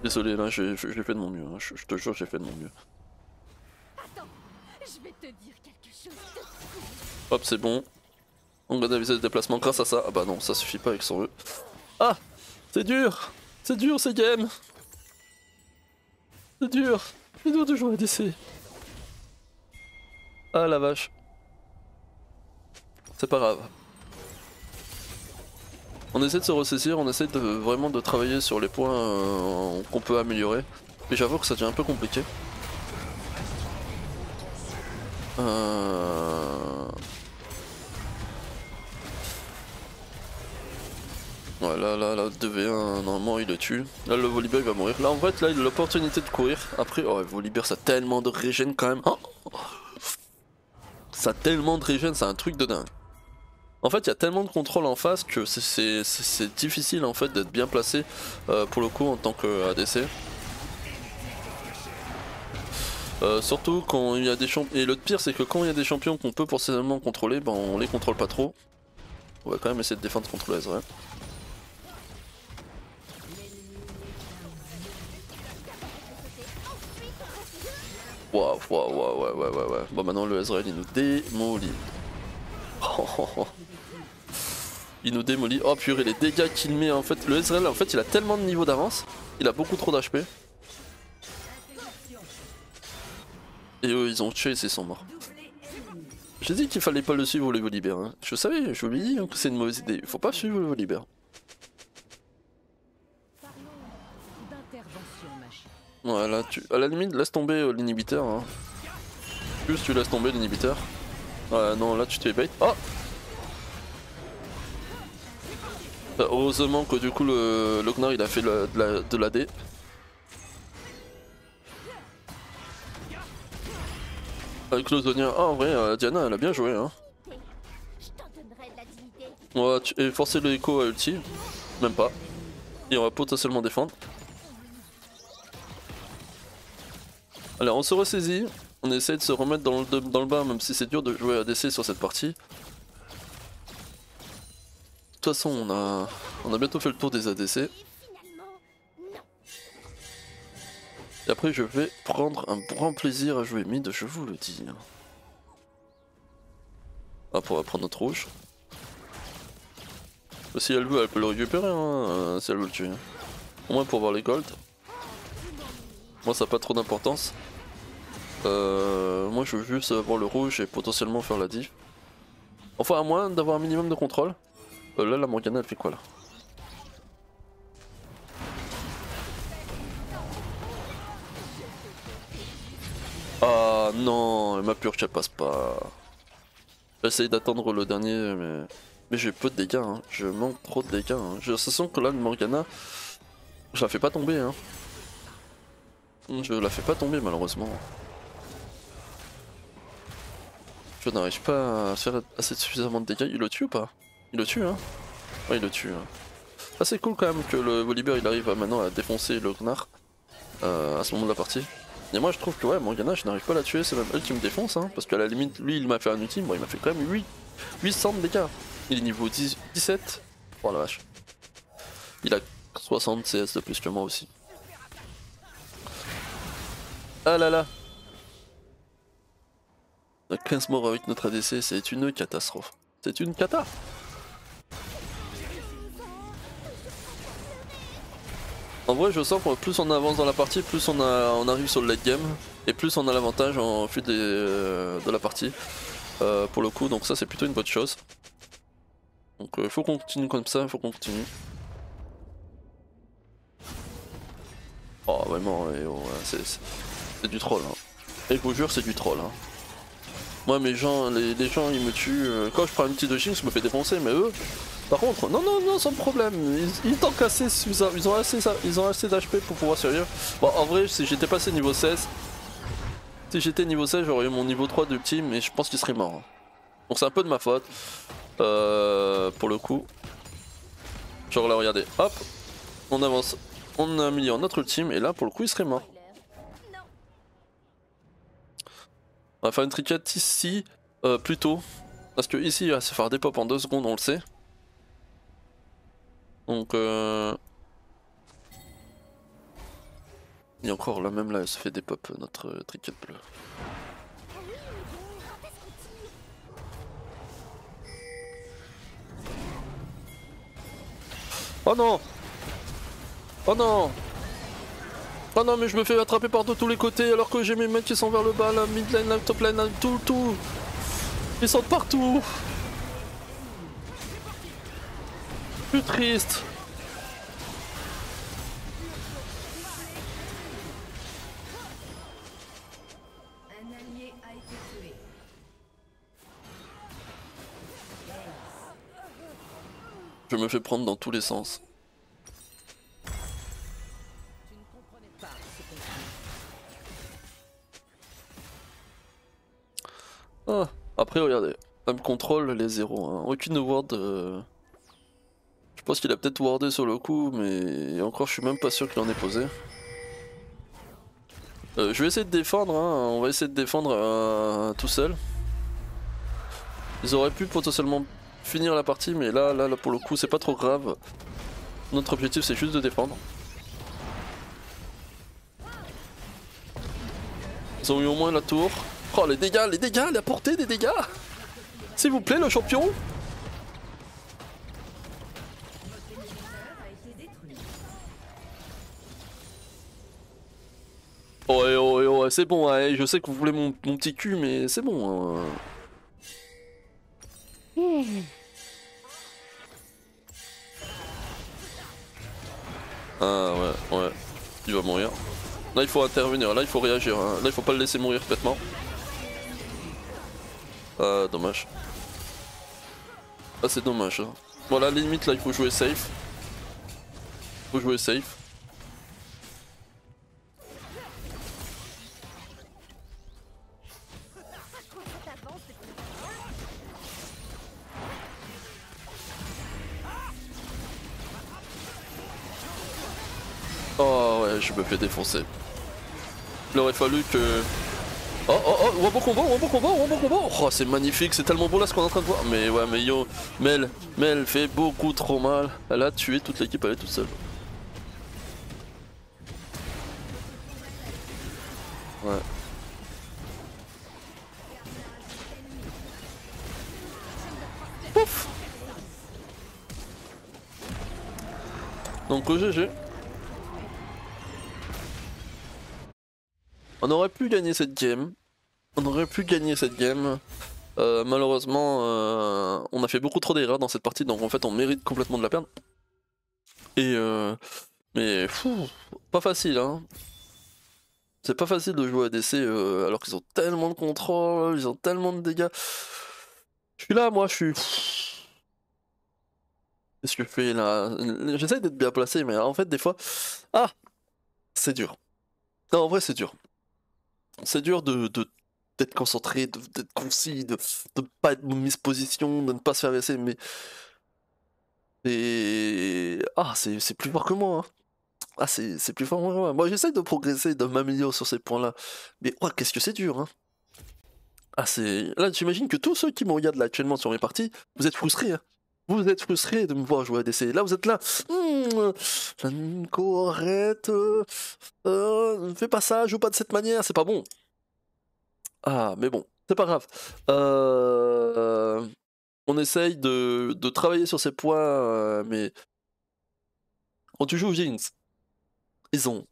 Désolé là, j'ai fait de mon mieux, hein. Je te jure j'ai fait de mon mieux. Attends, je vais te dire quelque chose de fou. Hop c'est bon. On va aviser le déplacement grâce à ça. Ah bah non, ça suffit pas avec son E. Ah, c'est dur. C'est dur ces games. C'est dur de jouer à DC. Ah la vache. C'est pas grave. On essaie de se ressaisir, on essaie de vraiment de travailler sur les points qu'on peut améliorer. Mais j'avoue que ça devient un peu compliqué. Ouais là 2v1 normalement il le tue. Là le Volibear il va mourir. Là en fait là il a l'opportunité de courir. Après oh Volibear ça a tellement de régène quand même. Oh ça a tellement de régène, c'est un truc de dingue. En fait il y a tellement de contrôle en face que c'est difficile en fait d'être bien placé pour le coup en tant que ADC. Surtout quand il y a des champions. Et le pire c'est que quand il y a des champions qu'on peut potentiellement contrôler, ben on les contrôle pas trop. On va quand même essayer de défendre contre le Ezreal. Waouh. Bon maintenant le Ezreal il nous démolit. Il nous démolit. Oh purée les dégâts qu'il met en fait. Le Ezreal en fait il a tellement de niveau d'avance. Il a beaucoup trop d'HP. Et eux ils ont tué et ils sont morts. J'ai dit qu'il fallait pas le suivre le Volibear. Hein. Je savais, je vous l'ai dit que c'est une mauvaise idée. Faut pas suivre le Volibear. Ouais là tu... À la limite laisse tomber l'inhibiteur. Hein. Juste tu laisses tomber l'inhibiteur. Ouais non là tu te fais bait. Oh heureusement que du coup le Gnar il a fait de l'AD. Avec l'Ozonia, ah en vrai Diana elle a bien joué hein. Je t'en donnerai de la Ouais, et forcer le écho à ulti. Même pas. Il va potentiellement défendre. Allez, on se ressaisit. On essaie de se remettre dans le bain, même si c'est dur de jouer ADC sur cette partie. De toute façon, on a bientôt fait le tour des ADC. Et finalement, non. Et après, je vais prendre un grand plaisir à jouer mid, je vous le dis. Après, on va prendre notre rouge. Si elle veut, elle peut le récupérer, hein, si elle veut le tuer. Au moins pour voir les golds. Moi, ça n'a pas trop d'importance. Moi, je veux juste avoir le rouge et potentiellement faire la div. Enfin, à moins d'avoir un minimum de contrôle. Là, la Morgana, elle fait quoi là? Ah non, ma purge elle passe pas. J'essaye d'attendre le dernier, mais j'ai peu de dégâts, hein. Je manque trop de dégâts. Hein. Je sens que là, le Morgana, je la fais pas tomber. Hein. Je la fais pas tomber malheureusement. Je n'arrive pas à faire assez suffisamment de dégâts. Il le tue ou pas? Il le tue, hein? Ouais, il le tue. Hein. Ah, c'est cool quand même que le Volibear il arrive maintenant à défoncer le Gnar à ce moment de la partie. Et moi je trouve que ouais, Morgana je n'arrive pas à la tuer, c'est même elle qui me défonce, hein, parce qu'à la limite lui il m'a fait un ultime, bon il m'a fait quand même 800 de dégâts. Il est niveau 17. Oh la vache. Il a 60 CS de plus que moi aussi. Ah là là. On a 15 morts avec notre ADC, c'est une catastrophe. C'est une cata. En vrai je sens que plus on avance dans la partie, plus on arrive sur le late game. Et plus on a l'avantage en fuite de la partie. Pour le coup, donc ça c'est plutôt une bonne chose. Donc il faut qu'on continue comme ça, il faut qu'on continue. Oh vraiment, c'est du troll. Hein. Et je vous jure c'est du troll. Hein. Moi les gens ils me tuent. Quand je prends un petit de Jinx je me fais défoncer, mais eux... Par contre, non, sans problème, ils t'ont cassé, ils ont assez d'HP pour pouvoir survivre. Bon, en vrai, si j'étais passé niveau 16, j'aurais eu mon niveau 3 de team, mais je pense qu'il serait mort. Hein. Donc c'est un peu de ma faute, pour le coup. Genre là, regardez, hop, on avance, on a amélioré notre ultime, et là, pour le coup, il serait mort. On va faire une triquette ici, plus tôt, parce que ici, il va se faire des pop en 2 secondes, on le sait. Donc et encore là même là elle se fait des pop notre triquette bleue. Oh non! Oh non! Oh non mais je me fais attraper par de tous les côtés alors que j'ai mes mecs qui sont vers le bas, la mid lane, la top lane, tout! Ils sont partout! Plus triste! Je me fais prendre dans tous les sens. Ah, après regardez, ça me contrôle les zéros, hein. Aucune ward. Je pense qu'il a peut-être wardé sur le coup, mais encore je suis même pas sûr qu'il en ait posé. Je vais essayer de défendre, hein. On va essayer de défendre tout seul. Ils auraient pu potentiellement finir la partie, mais là pour le coup c'est pas trop grave. Notre objectif c'est juste de défendre. Ils ont eu au moins la tour. Oh les dégâts, la portée des dégâts. S'il vous plaît le champion. Oh, c'est bon, hein, je sais que vous voulez mon petit cul, mais c'est bon. Hein. Ah ouais, il va mourir. Là il faut intervenir, là il faut réagir, hein. Là il faut pas le laisser mourir bêtement. Ah dommage. Ah c'est dommage. Hein. Voilà, limite là il faut jouer safe. Faut jouer safe. Ouais, je me fais défoncer. Il aurait fallu que... Oh oh oh, Wombo combo, Wombo combo, Wombo combo. Oh, c'est magnifique, c'est tellement beau là ce qu'on est en train de voir. Mais ouais, mais yo, Mel fait beaucoup trop mal. Elle a tué toute l'équipe, elle est toute seule. Ouais. Pouf. Donc GG. On aurait pu gagner cette game. Malheureusement, on a fait beaucoup trop d'erreurs dans cette partie, donc en fait on mérite complètement de la perdre. Et mais pas facile, hein. C'est pas facile de jouer à DC alors qu'ils ont tellement de contrôle, ils ont tellement de dégâts. Je suis là, moi, je suis... Qu'est-ce que je fais là? J'essaye d'être bien placé, mais en fait, des fois... Ah! C'est dur. Non, en vrai, c'est dur. C'est dur d'être concentré, d'être concis, de ne pas être mise position, de ne pas se faire laisser, mais... Ah, c'est plus fort que moi, hein. Ah, c'est plus fort que moi. Moi, j'essaye de progresser, de m'améliorer sur ces points-là. Mais oh, qu'est-ce que c'est dur, hein. Ah, c'est... Là, j'imagine que tous ceux qui me regardent là actuellement sur mes parties, vous êtes frustrés, hein. Vous êtes frustrés de me voir jouer à DC. Là, vous êtes là. Nico, arrête. Fais pas ça, joue pas de cette manière, c'est pas bon. Ah, mais bon, c'est pas grave. On essaye de travailler sur ces points, mais... Quand tu joues Jinx, ils ont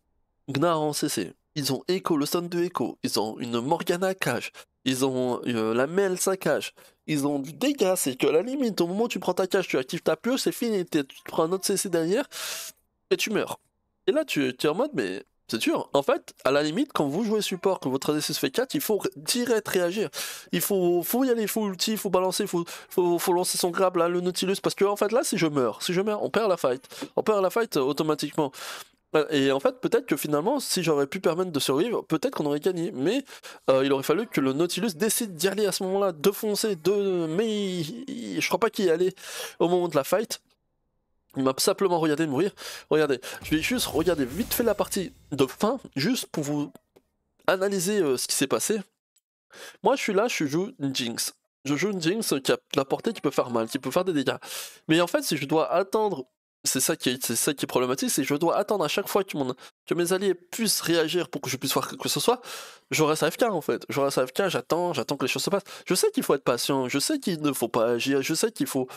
Gnar en CC, ils ont Echo, le stun de Echo, ils ont une Morgana cage, ils ont la Mel sa cage, ils ont du dégât, c'est que à la limite, au moment où tu prends ta cage, tu actives ta pioche, c'est fini, tu prends un autre CC derrière, et tu meurs. Et là, tu es en mode, mais c'est dur. En fait, à la limite, quand vous jouez support, que votre ADC se fait 4, il faut direct réagir. Il faut y aller, il faut ulti, il faut balancer, il faut lancer son grab, là, le Nautilus, parce que en fait, là, si je meurs, on perd la fight. On perd la fight automatiquement. Et en fait, peut-être que finalement, si j'aurais pu permettre de survivre, peut-être qu'on aurait gagné. Mais il aurait fallu que le Nautilus décide d'y aller à ce moment-là, de foncer, mais je crois pas qu'il y allait au moment de la fight. Il m'a simplement regardé mourir. Regardez, je vais juste regarder vite fait la partie de fin, juste pour vous analyser ce qui s'est passé. Moi, je suis là, je joue une Jinx. Je joue une Jinx qui a la portée qui peut faire mal, qui peut faire des dégâts. Mais en fait, si je dois attendre... C'est ça qui est problématique, c'est que je dois attendre à chaque fois que mes alliés puissent réagir pour que je puisse voir quoi que ce soit. Je reste AFK en fait. Je reste AFK, j'attends que les choses se passent. Je sais qu'il faut être patient, je sais qu'il ne faut pas agir, je sais qu'il faut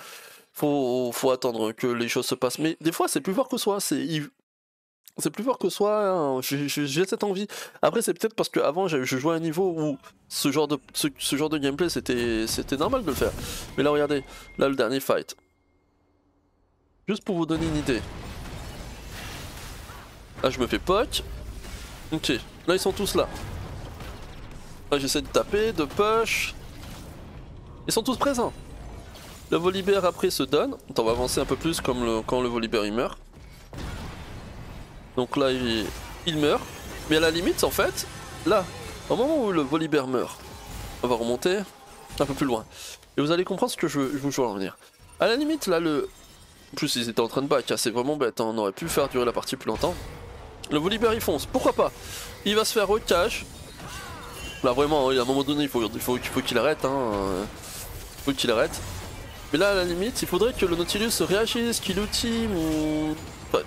attendre que les choses se passent. Mais des fois, c'est plus fort que soi. C'est plus fort que soi, hein. J'ai cette envie. Après, c'est peut-être parce qu'avant, je jouais à un niveau où ce genre de gameplay, c'était normal de le faire. Mais là, regardez, là, le dernier fight. Juste pour vous donner une idée. Là, je me fais poke. Ok, là, ils sont tous là. Là, j'essaie de taper, de push. Ils sont tous présents. Le Volibear après se donne. Attends, on va avancer un peu plus comme quand le Volibear il meurt. Donc là, il meurt. Mais à la limite, en fait, là, au moment où le Volibear meurt, on va remonter un peu plus loin. Et vous allez comprendre ce que je veux en venir. À la limite, là, en plus, ils étaient en train de back, hein, c'est vraiment bête, hein, on aurait pu faire durer la partie plus longtemps. Le Volibear il fonce, pourquoi pas? Il va se faire recage. Là vraiment, à un moment donné, il faut qu'il arrête, hein. Il faut qu'il arrête. Mais là, à la limite, il faudrait que le Nautilus réagisse, qu'il ultime ou... Enfin,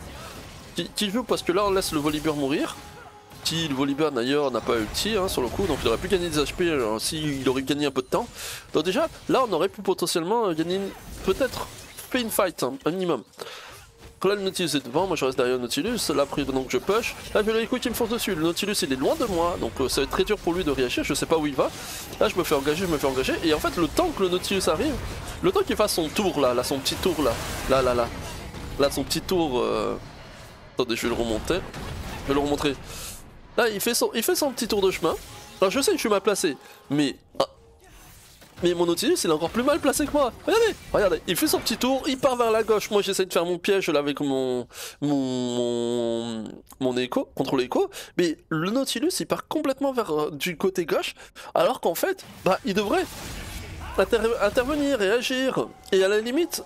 qu'il joue, parce que là, on laisse le Volibear mourir. Si le Volibear d'ailleurs n'a pas ulti hein, sur le coup, donc il aurait pu gagner des HP s'il aurait gagné un peu de temps. Donc déjà, là, on aurait pu potentiellement gagner, peut-être, fait une fight, hein, un minimum. Là le Nautilus est devant, moi je reste derrière le Nautilus, là après donc je push, là j'ai le Echo qui me fonce dessus, le Nautilus il est loin de moi, donc ça va être très dur pour lui de réagir, je sais pas où il va. Là je me fais engager, et en fait le temps que le Nautilus arrive, le temps qu'il fasse son tour là, son petit tour là son petit tour, attendez je vais le remonter, je vais le remontrer. Là il fait son petit tour de chemin, alors je sais que je suis mal placé, mais mon Nautilus il est encore plus mal placé que moi. Regardez, il fait son petit tour, il part vers la gauche. Moi j'essaie de faire mon piège là avec mon écho, contrôle écho. Mais le Nautilus il part complètement vers du côté gauche. Alors qu'en fait, bah il devrait intervenir, réagir. Et à la limite,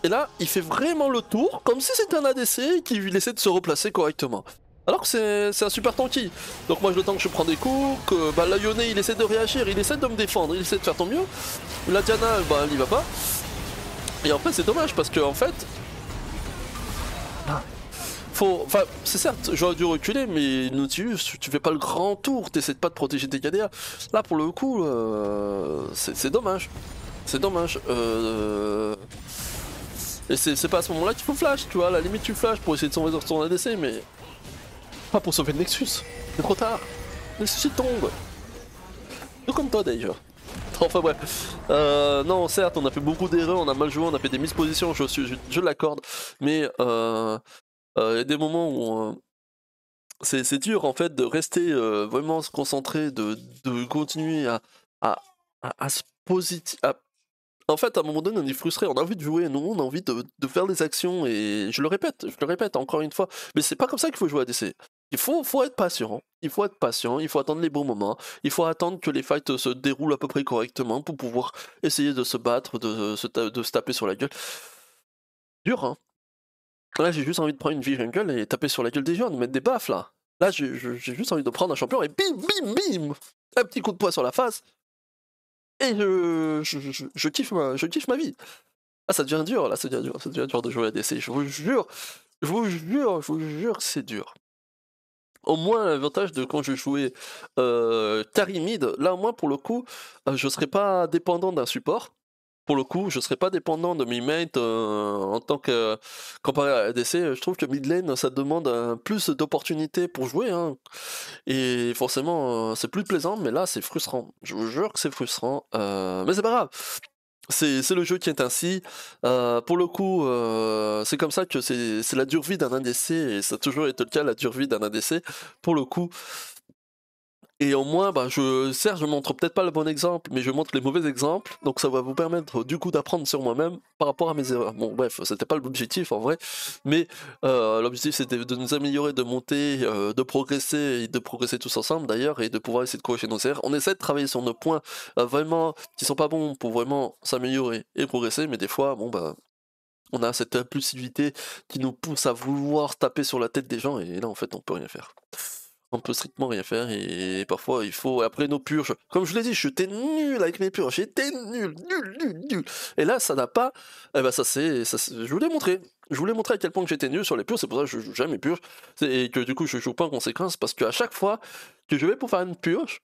et là il fait vraiment le tour, comme si c'était un ADC qui lui laissait de se replacer correctement. Alors que c'est un super tanky. Donc moi, le temps que je prends des coups, que bah, la Yone il essaie de réagir, il essaie de me défendre, il essaie de faire ton mieux. La Diana, bah, elle y va pas. Et en fait, c'est dommage parce que en fait, enfin, c'est certes, j'aurais dû reculer, mais Nautilus, tu fais pas le grand tour, t'essaies pas de protéger tes KDA. Là, pour le coup, c'est dommage. C'est dommage. Et c'est pas à ce moment-là qu'il faut flash, tu vois. À la limite, tu flash pour essayer de sauver ton ADC, mais pas pour sauver le Nexus. C'est trop tard. Le Nexus il tombe. Tout comme toi d'ailleurs. Enfin bref. Non, certes, on a fait beaucoup d'erreurs, on a mal joué, on a fait des mispositions, je l'accorde. Mais il y a des moments où c'est dur en fait de rester vraiment se concentrer, de continuer à se en fait, à un moment donné, on est frustré, on a envie de jouer, nous, on a envie de faire des actions, et je le répète encore une fois, mais c'est pas comme ça qu'il faut jouer à DC. Faut être patient, il faut être patient, il faut attendre les bons moments, il faut attendre que les fights se déroulent à peu près correctement pour pouvoir essayer de se battre, de se taper sur la gueule. Dur, hein. Là, j'ai juste envie de prendre une vie jungle et taper sur la gueule des gens, de mettre des baffes, là. Là, j'ai juste envie de prendre un champion et bim, bim, bim, un petit coup de poing sur la face. Et je kiffe ma vie. Ah, ça devient dur, là, ça devient dur de jouer à DC, je vous jure que c'est dur. Au moins, l'avantage de quand je jouais carry mid, là au moins pour le coup, je serais pas dépendant d'un support. Pour le coup, je serais pas dépendant de mes mates en tant que comparé à ADC. Je trouve que mid lane, ça demande plus d'opportunités pour jouer, hein. Et forcément, c'est plus plaisant, mais là, c'est frustrant. Je vous jure que c'est frustrant. Mais c'est pas grave. C'est le jeu qui est ainsi. Pour le coup, c'est comme ça que c'est la dure vie d'un ADC, et ça a toujours été le cas, la dure vie d'un ADC, pour le coup. Et au moins, bah, certes, je montre peut-être pas le bon exemple, mais je montre les mauvais exemples, donc ça va vous permettre du coup d'apprendre sur moi-même par rapport à mes erreurs. Bon, bref, c'était pas l'objectif en vrai, mais l'objectif c'était de nous améliorer, de monter, de progresser, et de progresser tous ensemble d'ailleurs, et de pouvoir essayer de corriger nos erreurs. On essaie de travailler sur nos points vraiment qui sont pas bons pour vraiment s'améliorer et progresser, mais des fois, bon bah. On a cette impulsivité qui nous pousse à vouloir taper sur la tête des gens, et là en fait on peut rien faire. On peut strictement rien faire, et parfois il faut, après nos purges, comme je l'ai dit, j'étais nul avec mes purges, j'étais nul. Et là ça n'a pas, eh ben je voulais montrer. Je voulais montrer à quel point que j'étais nul sur les purges, c'est pour ça que je joue jamais purges, et que du coup je joue pas en conséquence, parce qu'à chaque fois que je vais pour faire une purge,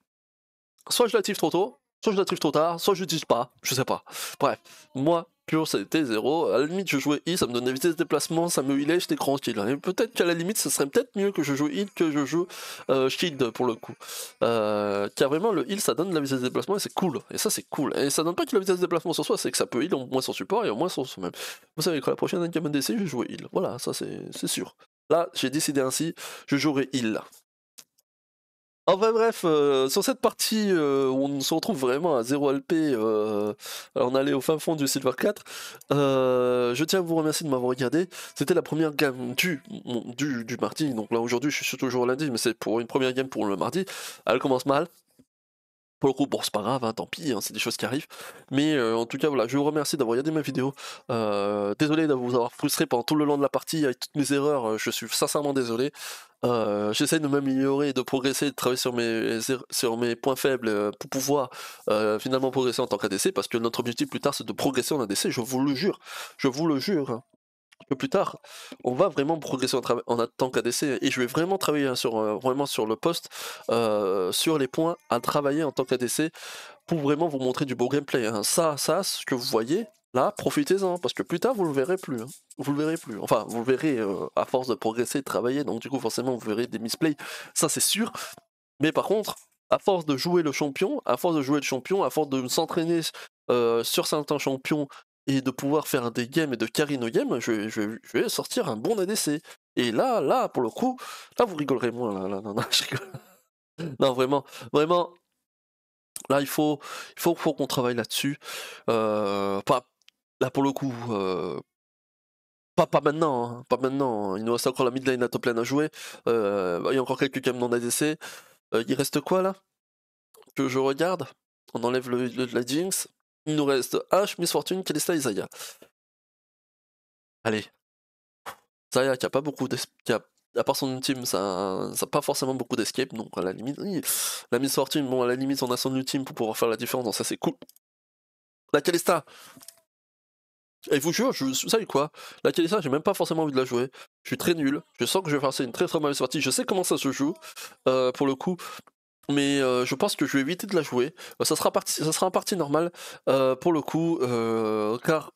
soit je l'active trop tôt, soit je l'active trop tard, soit je l'utilise pas, je sais pas. Bref, moi, pure, c'était 0. À la limite, je jouais heal, ça me donnait vitesse de déplacement, ça me healait, j'étais tranquille. Et peut-être qu'à la limite, ce serait peut-être mieux que je joue heal que je joue shield pour le coup. Car vraiment, le heal, ça donne la vitesse de déplacement et c'est cool. Et ça, c'est cool. Et ça donne pas que la vitesse de déplacement sur soi, c'est que ça peut heal au moins son support et au moins sur soi-même. Vous savez que la prochaine game DC, je vais jouer heal. Voilà, ça c'est sûr. Là, j'ai décidé ainsi, je jouerai heal. Enfin bref, sur cette partie où on se retrouve vraiment à 0 LP, on allait au fin fond du Silver 4, je tiens à vous remercier de m'avoir regardé. C'était la première game du mardi, donc là aujourd'hui je suis toujours lundi, mais c'est pour une première game pour le mardi. Elle commence mal. Pour le coup, bon, c'est pas grave, hein, tant pis, hein, c'est des choses qui arrivent. Mais en tout cas, voilà, je vous remercie d'avoir regardé ma vidéo. Désolé de vous avoir frustré pendant tout le long de la partie avec toutes mes erreurs, je suis sincèrement désolé. J'essaie de m'améliorer, de progresser, de travailler sur mes points faibles pour pouvoir finalement progresser en tant qu'ADC, parce que notre objectif plus tard c'est de progresser en ADC, je vous le jure, hein, que plus tard on va vraiment progresser en tant qu'ADC, et je vais vraiment travailler vraiment sur le poste, sur les points à travailler en tant qu'ADC pour vraiment vous montrer du beau gameplay, hein. Ça, ce que vous voyez là, profitez-en, parce que plus tard vous le verrez plus, hein. Vous le verrez plus, enfin vous le verrez à force de progresser, de travailler, donc du coup forcément vous verrez des misplays, ça c'est sûr. Mais par contre, à force de jouer le champion, à force de s'entraîner sur certains champions et de pouvoir faire des games et de carry nos games, je vais sortir un bon ADC. Et là, pour le coup, là vous rigolerez moins, là, non, je rigole. Non, vraiment, là il faut qu'on travaille là-dessus. Pas, là pour le coup, pas maintenant, hein, pas maintenant. Il nous reste encore la mid lane, la top lane à jouer. Il y a encore quelques games non ADC. Il reste quoi là? Que je regarde. On enlève la Jinx. Il nous reste Ash, Miss Fortune, Kalista et Zaya. Allez. Zaya qui a pas beaucoup à part son ultime, ça a pas forcément beaucoup d'escape, donc à la limite, oui. La Miss Fortune, bon, à la limite, on a son ultime pour pouvoir faire la différence, donc ça c'est cool. La Kalista, et vous jure, vous savez quoi? La Kalista, j'ai même pas forcément envie de la jouer. Je suis très nul, je sens que je vais passer une très très mauvaise partie, je sais comment ça se joue, pour le coup, mais je pense que je vais éviter de la jouer. Ça sera en partie normale, pour le coup, car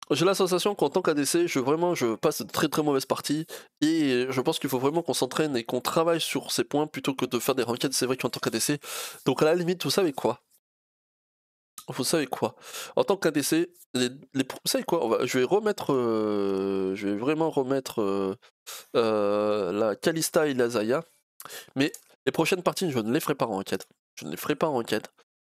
j'ai la sensation qu'en tant qu'ADC, je passe de très très mauvaises parties, et je pense qu'il faut vraiment qu'on s'entraîne et qu'on travaille sur ces points plutôt que de faire des ranked, c'est vrai qu'en tant qu'ADC. Donc à la limite, vous savez quoi? Vous savez quoi? En tant qu'ADC, vous savez quoi? Je vais remettre, je vais vraiment remettre la Kalista et la Zaya, mais les prochaines parties, je ne les ferai pas en ranked. Je ne les ferai pas en ranked.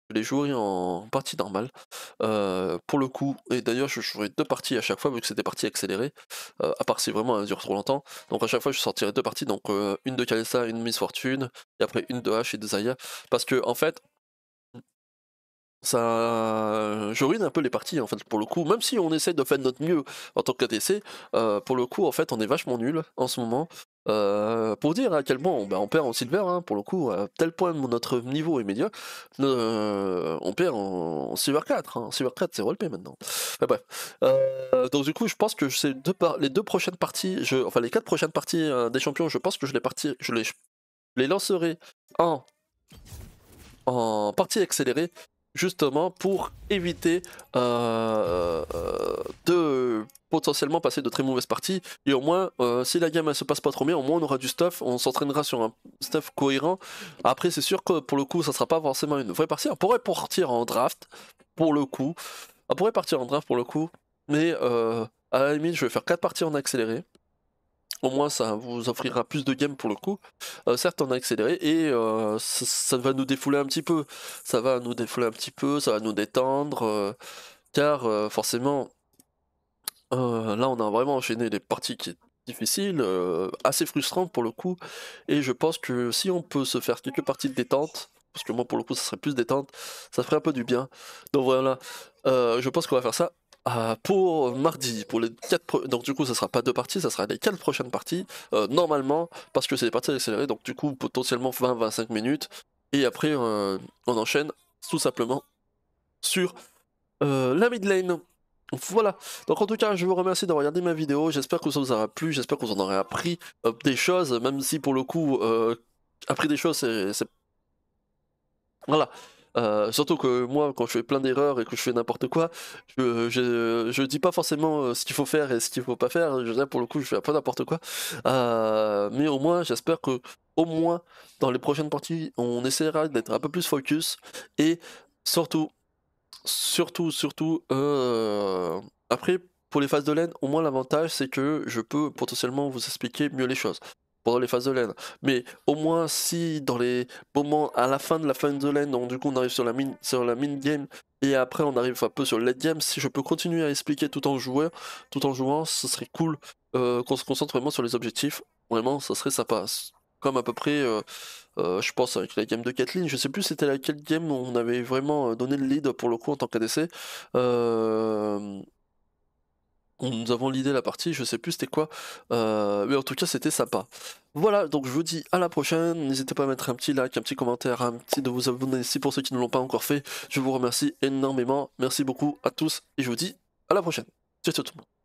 Je les jouerai en partie normale, pour le coup, et d'ailleurs je jouerai 2 parties à chaque fois vu que c'est des parties accélérées, à part si vraiment elles durent trop longtemps. Donc à chaque fois je sortirai 2 parties, donc une de Kalista, une Miss Fortune, et après une de H et de Zaya. Parce que en fait, je ruine un peu les parties en fait pour le coup, même si on essaie de faire de notre mieux en tant qu'ADC, pour le coup en fait on est vachement nul en ce moment. Pour dire à quel point on perd en silver, hein, pour le coup, à tel point notre niveau est médiocre, on perd en silver 4, hein. Silver 4 c'est roleplay maintenant. Enfin, bref. Donc du coup je pense que les 2 prochaines parties, enfin les 4 prochaines parties des champions, je pense que je les lancerai en partie accélérée, justement pour éviter de potentiellement passer de très mauvaises parties, et au moins si la game elle se passe pas trop bien, au moins on aura du stuff, on s'entraînera sur un stuff cohérent. Après c'est sûr que pour le coup ça sera pas forcément une vraie partie, on pourrait partir en draft pour le coup, mais à la limite je vais faire 4 parties en accéléré. Au moins ça vous offrira plus de games pour le coup. Certes on a accéléré, et ça va nous défouler un petit peu. Ça va nous défouler un petit peu, ça va nous détendre. Car forcément, là on a vraiment enchaîné des parties qui sont difficiles, assez frustrantes pour le coup. Et je pense que si on peut se faire quelques parties de détente, parce que moi pour le coup ça serait plus détente, ça ferait un peu du bien. Donc voilà, je pense qu'on va faire ça. Pour mardi, pour les 4 donc du coup ça sera pas 2 parties, ça sera les 4 prochaines parties, normalement, parce que c'est des parties accélérées, donc du coup potentiellement 20-25 minutes, et après on enchaîne tout simplement sur la mid lane. Voilà, donc en tout cas je vous remercie d'avoir regardé ma vidéo, j'espère que ça vous aura plu, j'espère que vous en aurez appris des choses, même si pour le coup appris des choses c'est voilà. Surtout que moi, quand je fais plein d'erreurs et que je fais n'importe quoi, je dis pas forcément ce qu'il faut faire et ce qu'il faut pas faire. Je veux dire, pour le coup, je fais un peu n'importe quoi. Mais au moins, j'espère que, au moins, dans les prochaines parties, on essaiera d'être un peu plus focus. Et surtout, surtout, après, pour les phases de laine, au moins l'avantage, c'est que je peux potentiellement vous expliquer mieux les choses pendant les phases de laine. Mais au moins, si dans les moments à la fin de la phase de laine, donc du coup on arrive sur la mid game, et après on arrive un peu sur le late game, si je peux continuer à expliquer tout en jouant, ce serait cool, qu'on se concentre vraiment sur les objectifs. Vraiment, ça serait sympa. Comme à peu près, je pense avec la game de Kathleen, je sais plus c'était laquelle game où on avait vraiment donné le lead pour le coup en tant qu'ADC. Nous avons l'idée la partie, je sais plus c'était quoi, mais en tout cas c'était sympa. Voilà, donc je vous dis à la prochaine, n'hésitez pas à mettre un petit like, un petit commentaire, de vous abonner ici pour ceux qui ne l'ont pas encore fait. Je vous remercie énormément, merci beaucoup à tous, et je vous dis à la prochaine. Ciao ciao tout le monde.